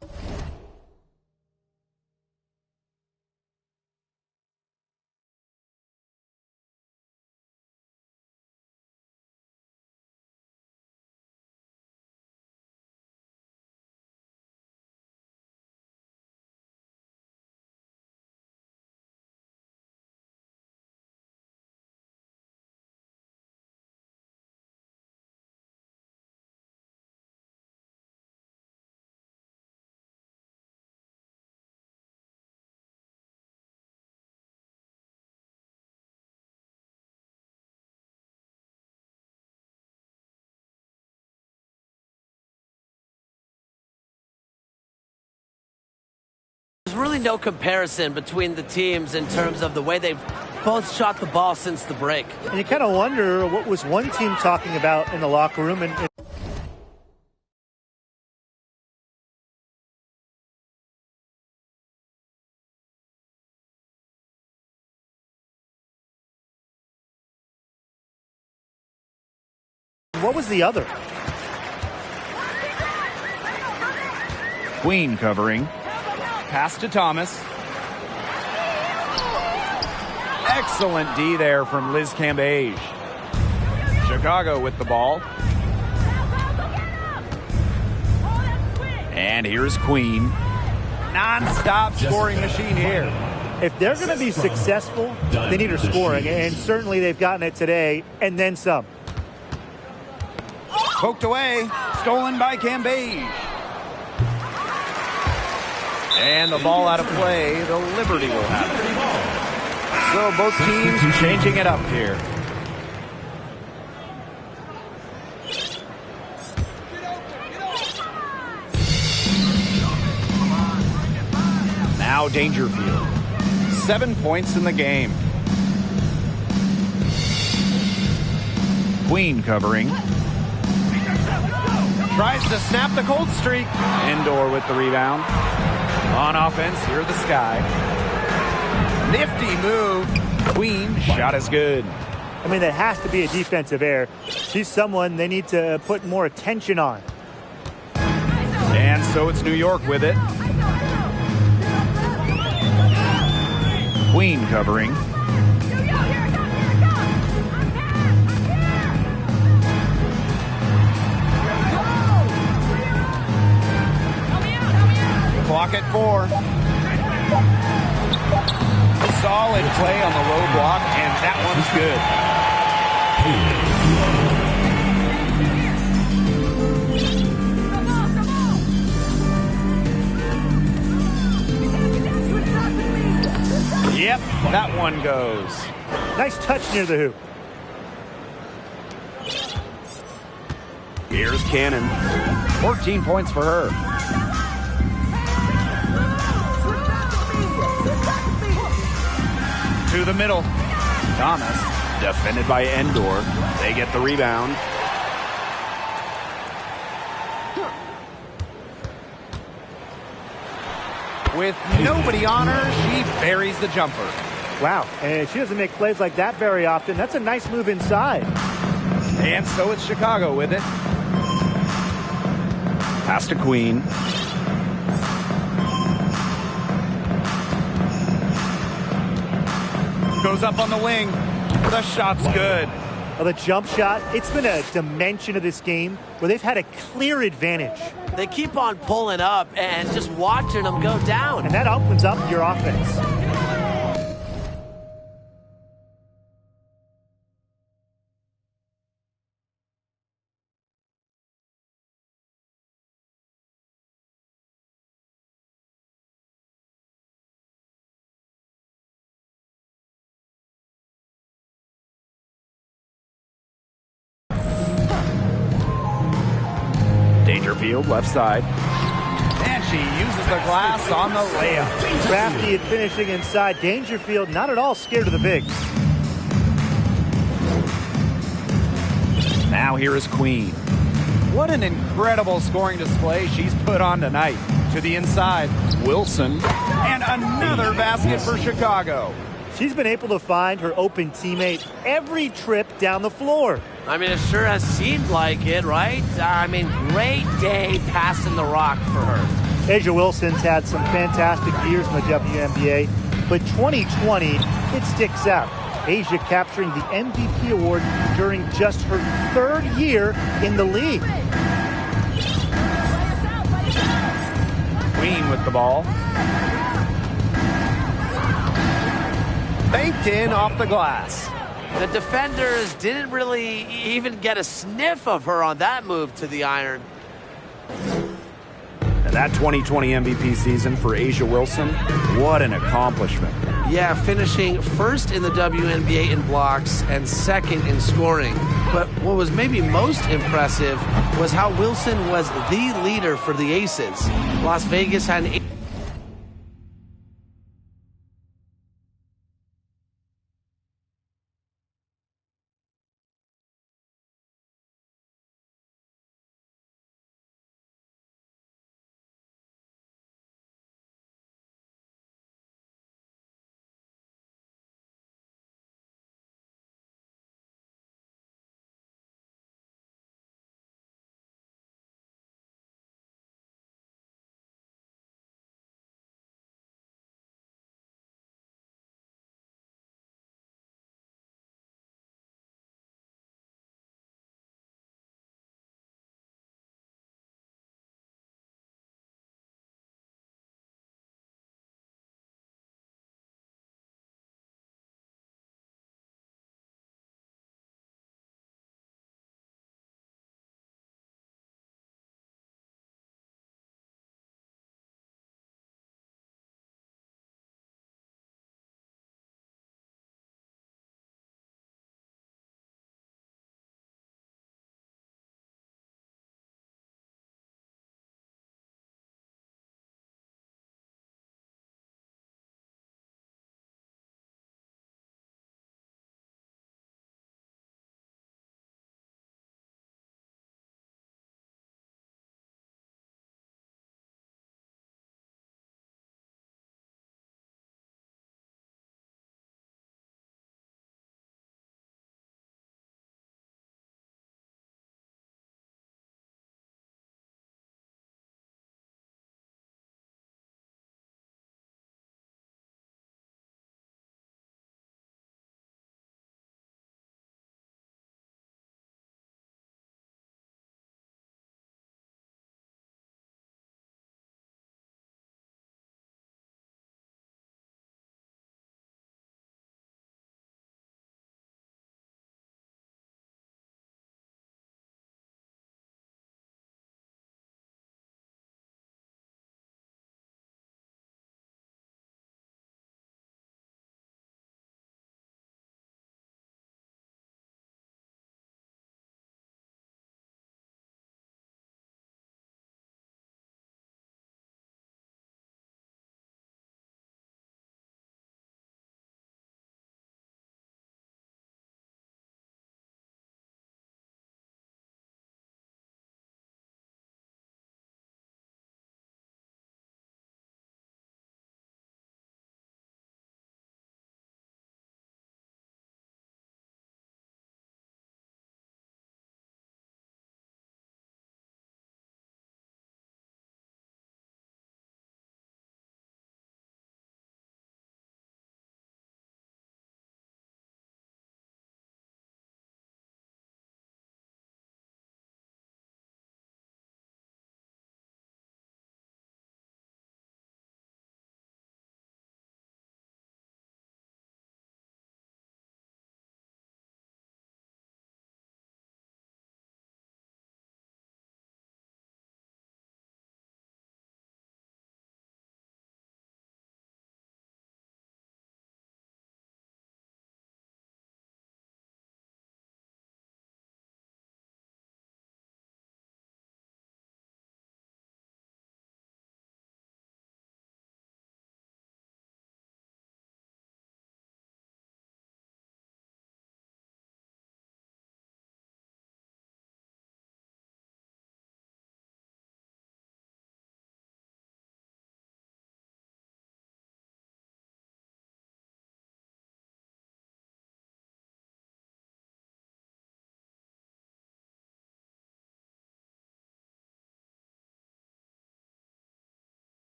There's really no comparison between the teams in terms of the way they've both shot the ball since the break. And you kind of wonder what was one team talking about in the locker room. And what was the other? Queen covering. Pass to Thomas. Excellent D there from Liz Cambage. Chicago with the ball. And here's Queen. Non-stop scoring machine here. If they're going to be successful, they need her scoring, and certainly they've gotten it today, and then some. Poked away, stolen by Cambage. And the ball out of play, the Liberty will have it. So both teams changing it up here. Now Dangerfield. 7 points in the game. Queen covering. Tries to snap the cold streak. Indoor with the rebound. On offense, here the Sky. Nifty move. Queen, shot is good. I mean, that has to be a defensive error. She's someone they need to put more attention on. And so it's New York with it. Queen covering. Clock at 4. Solid play on the low block, and that one's good. Yep, that one goes. Nice touch near the hoop. Here's Cannon. 14 points for her. To the middle. Thomas, defended by Endor. They get the rebound. With nobody on her, she buries the jumper. Wow, and she doesn't make plays like that very often. That's a nice move inside. And so it's Chicago with it. Pass to Queen. Goes up on the wing. The shot's good. Well, the jump shot, it's been a dimension of this game where they've had a clear advantage. They keep on pulling up and just watching them go down. And that opens up your offense. Dangerfield, left side. And she uses the glass on the layup. Crafty and finishing inside. Dangerfield not at all scared of the bigs. Now here is Queen. What an incredible scoring display she's put on tonight. To the inside, Wilson. And another basket for Chicago. She's been able to find her open teammate every trip down the floor. I mean, it sure has seemed like it, right? I mean, great day passing the rock for her. Asia Wilson's had some fantastic years in the WNBA, but 2020, it sticks out. Asia capturing the MVP award during just her 3rd year in the league. Queen with the ball. Banked in off the glass. The defenders didn't really even get a sniff of her on that move to the iron. And that 2020 MVP season for Asia Wilson, what an accomplishment. Yeah, finishing 1st in the WNBA in blocks and 2nd in scoring. But what was maybe most impressive was how Wilson was the leader for the Aces. Las Vegas had an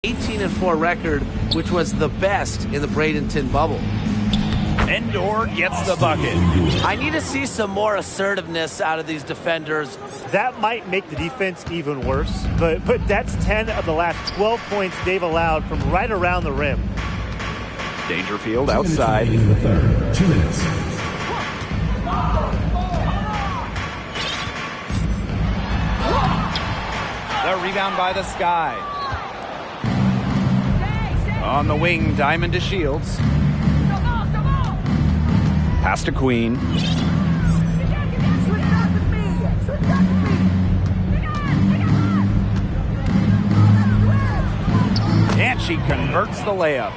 18-4 record, which was the best in the Bradenton bubble. Endor gets the bucket. I need to see some more assertiveness out of these defenders. That might make the defense even worse, but that's 10 of the last 12 points they've allowed from right around the rim. Dangerfield outside. In the third, 2 minutes. The rebound by the Sky. On the wing, Diamond to Shields. Pass to Queen. And she converts the layup.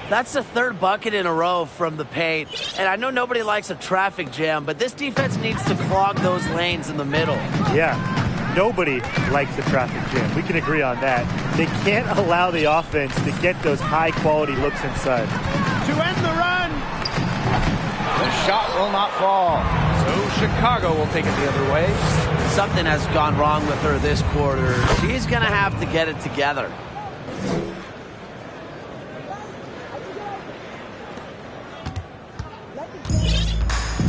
That's the third bucket in a row from the paint. And I know nobody likes a traffic jam, but this defense needs to clog those lanes in the middle. Yeah, nobody likes the traffic jam. We can agree on that. They can't allow the offense to get those high-quality looks inside. To end the run. The shot will not fall. So Chicago will take it the other way. Something has gone wrong with her this quarter. She's going to have to get it together.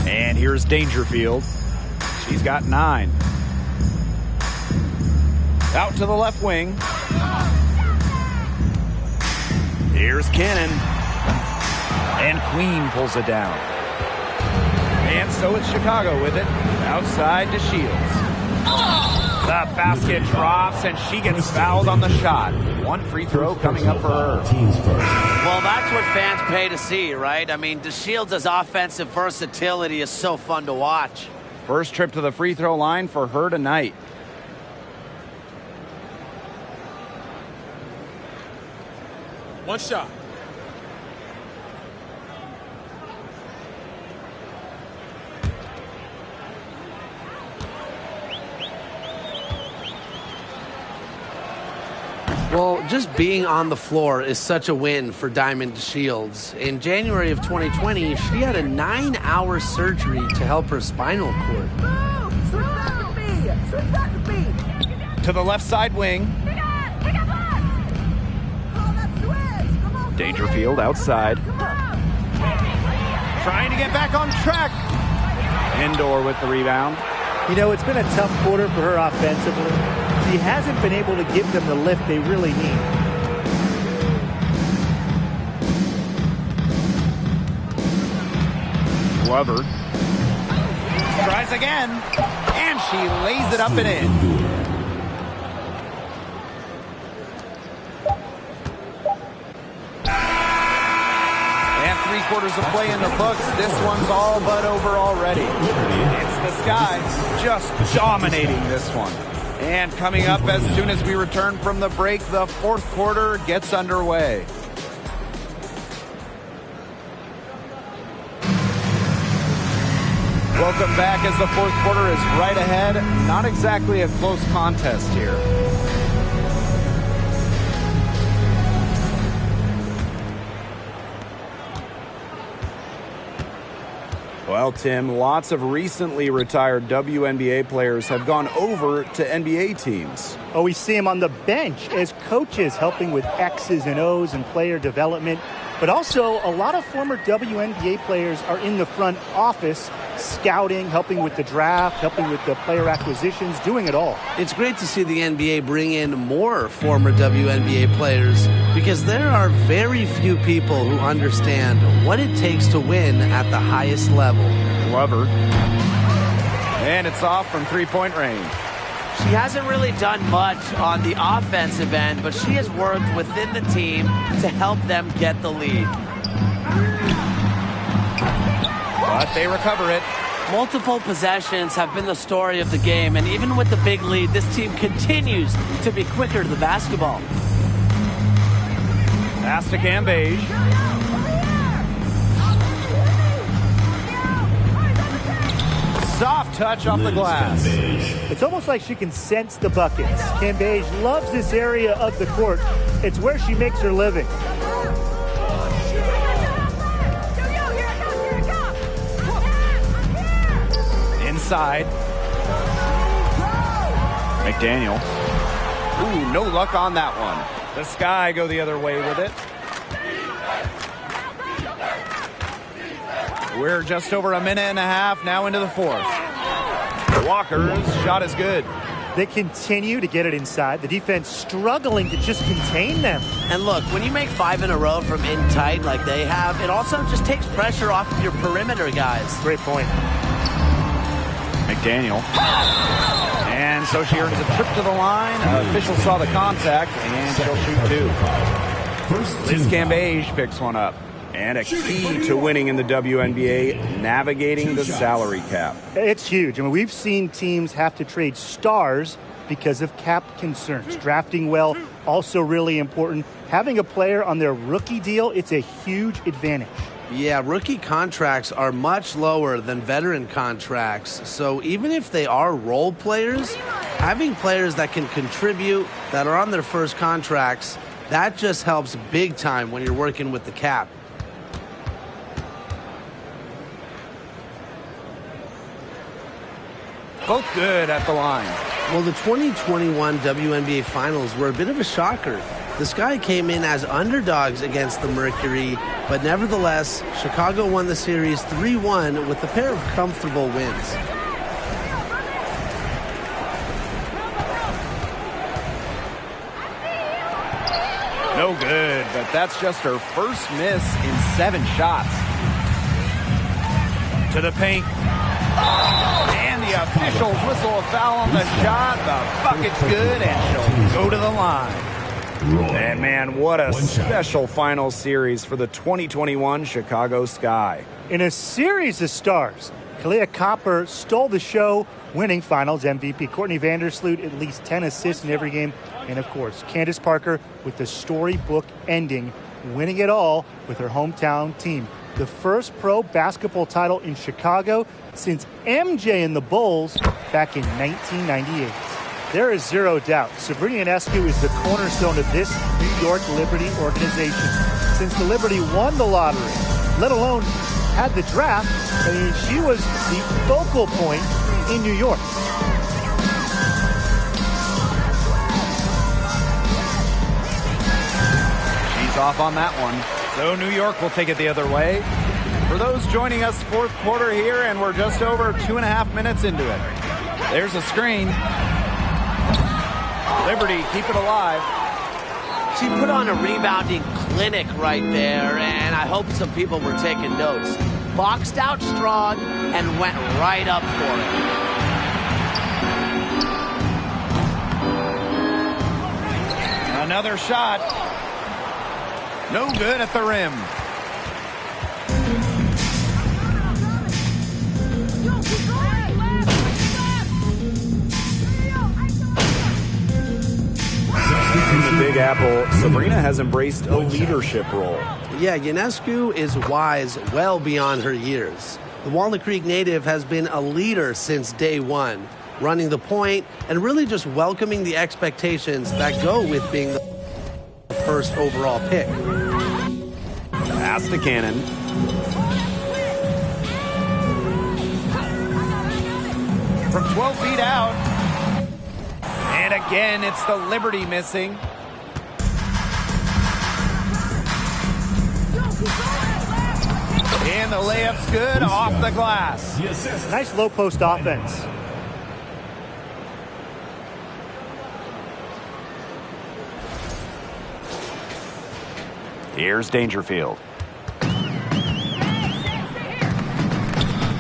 And here's Dangerfield. She's got 9. Out to the left wing. Here's Cannon. And Queen pulls it down. And so it's Chicago with it. Outside to Shields. The basket drops and she gets fouled on the shot. 1 free throw coming up for her. Well, that's what fans pay to see, right? I mean, DeShields' offensive versatility is so fun to watch. First trip to the free throw line for her tonight. One shot. Well, just being on the floor is such a win for Diamond Shields. In January of 2020, she had a 9-hour surgery to help her spinal cord. To the left side wing. Dangerfield outside. Trying to get back on track. Endor with the rebound. You know, it's been a tough quarter for her offensively. She hasn't been able to give them the lift they really need. Glover tries again, and she lays it up and in. And 3/4 of play in the books. This one's all but over already. It's the Sky just dominating this one. And coming up as soon as we return from the break, the 4th quarter gets underway. Welcome back as the 4th quarter is right ahead. Not exactly a close contest here. Well, Tim, lots of recently retired WNBA players have gone over to NBA teams. Oh, we see them on the bench as coaches helping with X's and O's and player development. But also, a lot of former WNBA players are in the front office, scouting, helping with the draft, helping with the player acquisitions, doing it all. It's great to see the NBA bring in more former WNBA players because there are very few people who understand what it takes to win at the highest level. Glover. And it's off from 3-point range. She hasn't really done much on the offensive end, but she has worked within the team to help them get the lead. But they recover it. Multiple possessions have been the story of the game, and even with the big lead, this team continues to be quicker to the basketball. Pass to Cambage. Soft touch off the glass. It's almost like she can sense the buckets. Cambage loves this area of the court. It's where she makes her living. Inside. McDaniel. Ooh, no luck on that one. The Sky go the other way with it. We're just over a minute and a half now into the fourth. Walker's shot is good. They continue to get it inside. The defense struggling to just contain them. And look, when you make 5 in a row from in tight like they have, it also just takes pressure off of your perimeter guys. Great point. McDaniel. And so she earns a trip to the line. Official saw the contact, and she'll shoot 2. Liz Cambage picks one up. And a key to winning in the WNBA, navigating the salary cap. It's huge. I mean, we've seen teams have to trade stars because of cap concerns. Drafting well, also really important. Having a player on their rookie deal, it's a huge advantage. Yeah, rookie contracts are much lower than veteran contracts. So even if they are role players, having players that can contribute, that are on their first contracts, that just helps big time when you're working with the cap. Both good at the line. Well, the 2021 WNBA Finals were a bit of a shocker. The Sky came in as underdogs against the Mercury, but nevertheless, Chicago won the series 3-1 with a pair of comfortable wins. No good, but that's just her first miss in 7 shots. To the paint. And the officials whistle a foul on the shot. The bucket's good, and she'll go to the line. And man, what a special final series for the 2021 Chicago Sky. In a series of stars, Kalia Copper stole the show, winning Finals MVP. Courtney Vandersloot, at least 10 assists in every game. And of course, Candace Parker with the storybook ending, winning it all with her hometown team. The first pro basketball title in Chicago since MJ and the Bulls back in 1998. There is zero doubt Sabrina Ionescu is the cornerstone of this New York Liberty organization. Since the Liberty won the lottery, let alone had the draft, I mean, she was the focal point in New York. She's off on that one. So New York will take it the other way. For those joining us, fourth quarter here, and we're just over 2.5 minutes into it. There's a screen. Liberty, keep it alive. She put on a rebounding clinic right there, and I hope some people were taking notes. Boxed out strong and went right up for it. Another shot. No good at the rim. In the Big Apple, Sabrina has embraced a leadership role. Yeah, Ionescu is wise well beyond her years. The Walnut Creek native has been a leader since day one, running the point and really just welcoming the expectations that go with being the first overall pick. Pass to Cannon. From 12 feet out. And again, it's the Liberty missing. And the layup's good off the glass. Nice low post offense. Here's Dangerfield.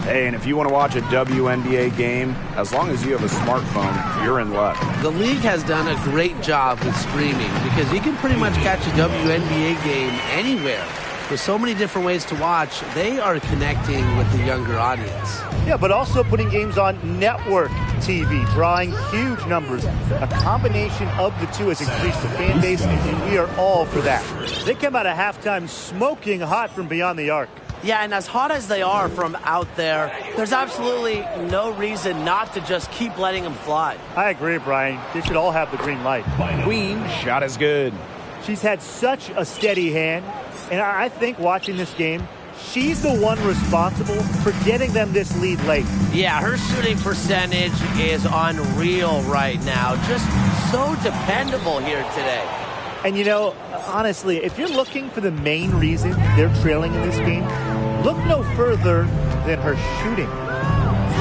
Hey, and if you want to watch a WNBA game, as long as you have a smartphone, you're in luck. The league has done a great job with streaming because you can pretty much catch a WNBA game anywhere. With so many different ways to watch, they are connecting with the younger audience. Yeah, but also putting games on network TV, drawing huge numbers. A combination of the two has increased the fan base, and we are all for that. They come out of halftime smoking hot from beyond the arc. Yeah, and as hot as they are from out there, there's absolutely no reason not to just keep letting them fly. I agree, Brian. They should all have the green light. Queen, shot is good. She's had such a steady hand, and I think watching this game, she's the one responsible for getting them this lead late. Yeah, her shooting percentage is unreal right now. Just so dependable here today. And, you know, honestly, if you're looking for the main reason they're trailing in this game, look no further than her shooting.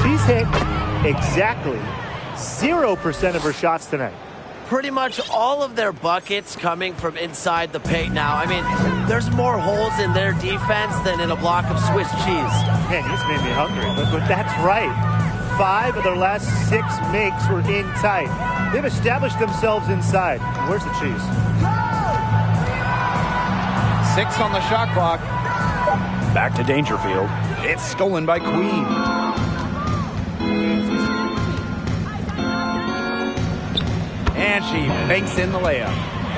She's hit exactly 0% of her shots tonight. Pretty much all of their buckets coming from inside the paint now. I mean, there's more holes in their defense than in a block of Swiss cheese. Man, you just made me hungry. But that's right. 5 of their last 6 makes were in tight. They've established themselves inside. Where's the cheese? 6 on the shot clock. Back to Dangerfield. It's stolen by Queen. And she banks in the layup.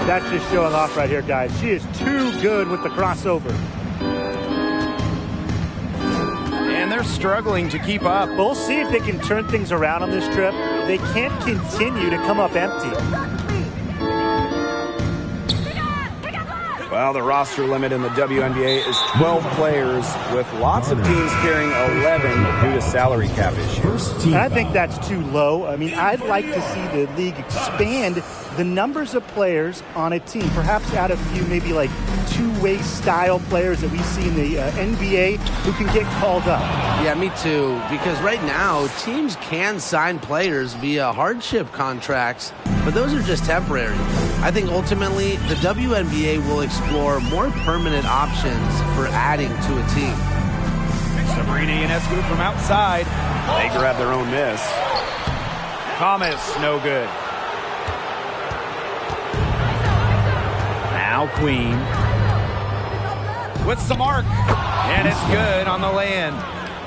That's just showing off right here, guys. She is too good with the crossover. And they're struggling to keep up. We'll see if they can turn things around on this trip. They can't continue to come up empty. Well, the roster limit in the WNBA is 12 players, with lots of teams carrying 11 due to salary cap issues. And I think that's too low. I mean, I'd like to see the league expand the numbers of players on a team. Perhaps add a few maybe like two-way style players that we see in the NBA who can get called up. Yeah, me too. Because right now, teams can sign players via hardship contracts, but those are just temporary. I think ultimately the WNBA will explore more permanent options for adding to a team. Sabrina Ionescu from outside. They grab their own miss. Thomas, no good. Now Queen. With some arc. And it's good on the land.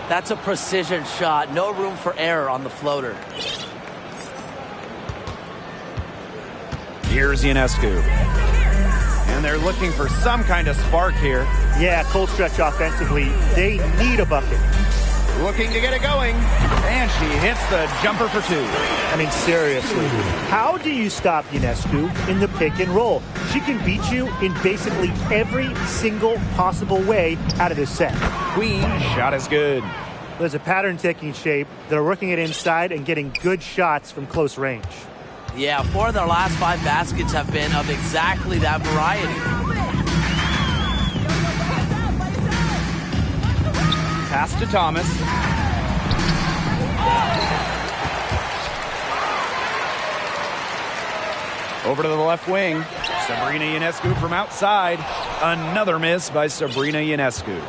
That's a precision shot. No room for error on the floater. Here's Ionescu. And they're looking for some kind of spark here. Yeah, cold stretch offensively. They need a bucket. Looking to get it going. And she hits the jumper for 2. I mean, seriously, how do you stop Ionescu in the pick and roll? She can beat you in basically every single possible way out of this set. Queen shot is good. There's a pattern taking shape. They're working it inside and getting good shots from close range. Yeah, 4 of their last 5 baskets have been of exactly that variety. Pass to Thomas. Over to the left wing. Sabrina Ionescu from outside. Another miss by Sabrina Ionescu.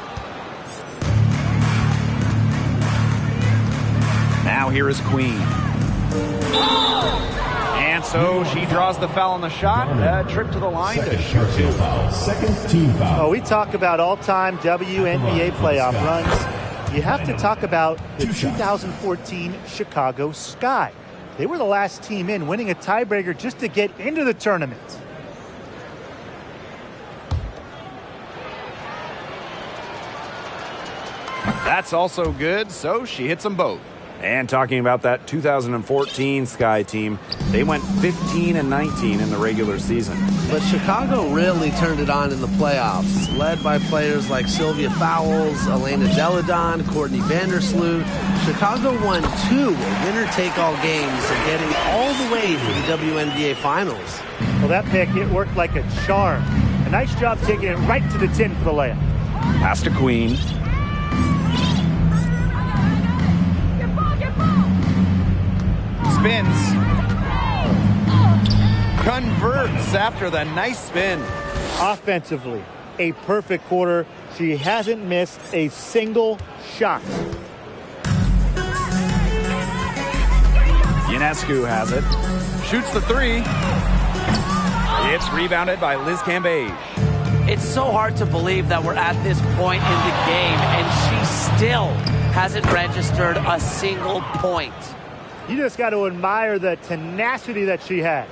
Now here is Queen. And so she draws the foul on the shot. Trip to the line to shoot 2. Second team foul. Oh, we talk about all-time WNBA playoff runs. You have to talk about the 2014 Chicago Sky. They were the last team in, winning a tiebreaker just to get into the tournament. That's also good, so she hits them both. And talking about that 2014 Sky team, they went 15-19 in the regular season. But Chicago really turned it on in the playoffs, led by players like Sylvia Fowles, Elena Deladon, Courtney Vandersloot. Chicago won 2 winner-take-all games and getting all the way to the WNBA Finals. Well, that pick, it worked like a charm. A nice job taking it right to the tin for the layup. Pass to Queen. Spins. Converts after the nice spin. Offensively, a perfect quarter. She hasn't missed a single shot. Ionescu has it. Shoots the 3. It's rebounded by Liz Cambage. It's so hard to believe that we're at this point in the game and she still hasn't registered a single point. You just got to admire the tenacity that she has.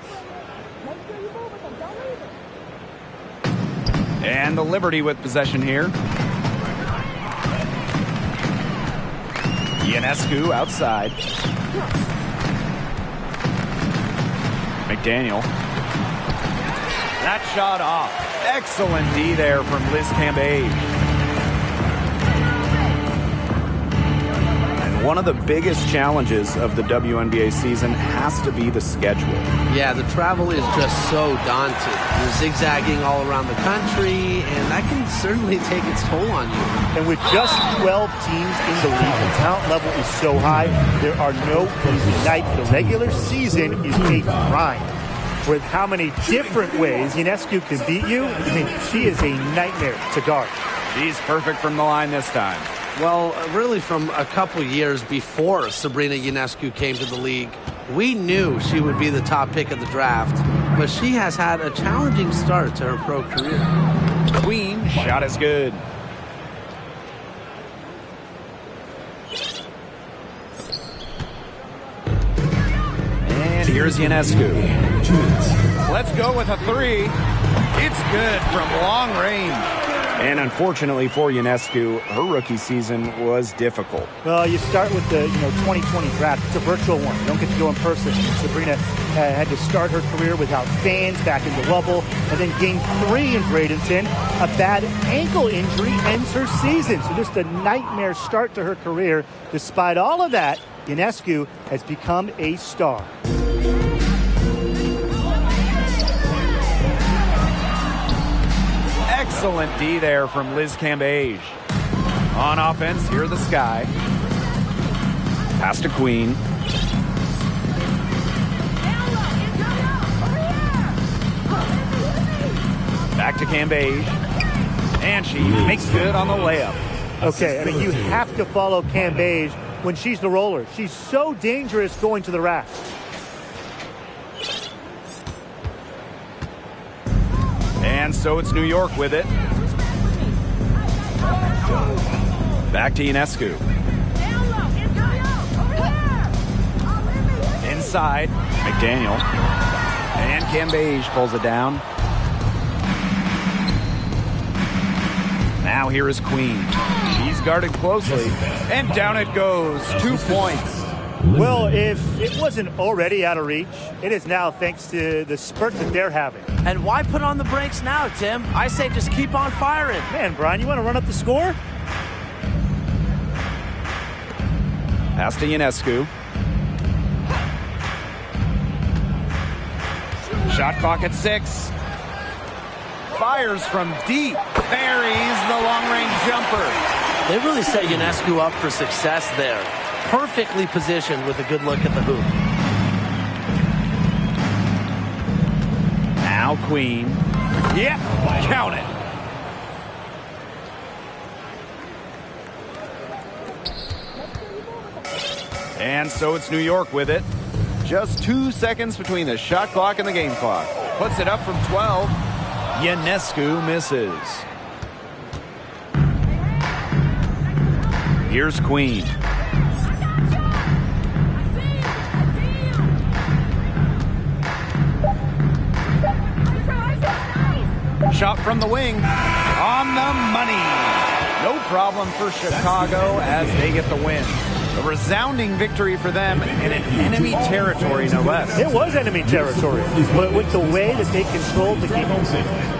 And the Liberty with possession here. Ionescu outside. McDaniel. That shot off. Excellent D there from Liz Cambage. And One of the biggest challenges of the WNBA season has to be the schedule. Yeah, the travel is just so daunting. You're zigzagging all around the country, and that can certainly take its toll on you. And with just 12 teams in the league, the talent level is so high, there are no easy nights. The regular season is a grind. With how many different ways Ionescu can beat you, I mean, she is a nightmare to guard. She's perfect from the line this time. Well, really from a couple years before Sabrina Ionescu came to the league, we knew she would be the top pick of the draft, but she has had a challenging start to her pro career. Queen shot is good. And here's Ionescu. Let's go with a three. It's good from long range. And unfortunately for Ionescu, her rookie season was difficult. Well, you start with the 2020 draft. It's a virtual one. You don't get to go in person. Sabrina had to start her career without fans back in the bubble. And then game 3 in Bradenton, a bad ankle injury ends her season. So just a nightmare start to her career. Despite all of that, Ionescu has become a star. Excellent D there from Liz Cambage. On offense, here are the Sky. Pass to Queen. Back to Cambage. And she makes good on the layup. Okay, I mean, you have to follow Cambage when she's the roller. She's so dangerous going to the rack. And so it's New York with it. Back to Ionescu. Inside, McDaniel. And Cambage pulls it down. Now here is Queen. She's guarded closely. And down it goes. 2 points. Well, if it wasn't already out of reach, it is now thanks to the spurt that they're having. And why put on the brakes now, Tim? I say just keep on firing. Man, Brian, you want to run up the score? Pass to Ionescu. Shot clock at 6. Fires from deep. Buries the long-range jumper. They really set Ionescu up for success there. Perfectly positioned with a good look at the hoop. Now Queen. Yep, count it. And so it's New York with it. Just 2 seconds between the shot clock and the game clock. Puts it up from 12. Ionescu misses. Here's Queen. Shot from the wing. On the money. No problem for Chicago as they get the win. A resounding victory for them in an enemy territory, no less. It was enemy territory, but with the way that they controlled the game.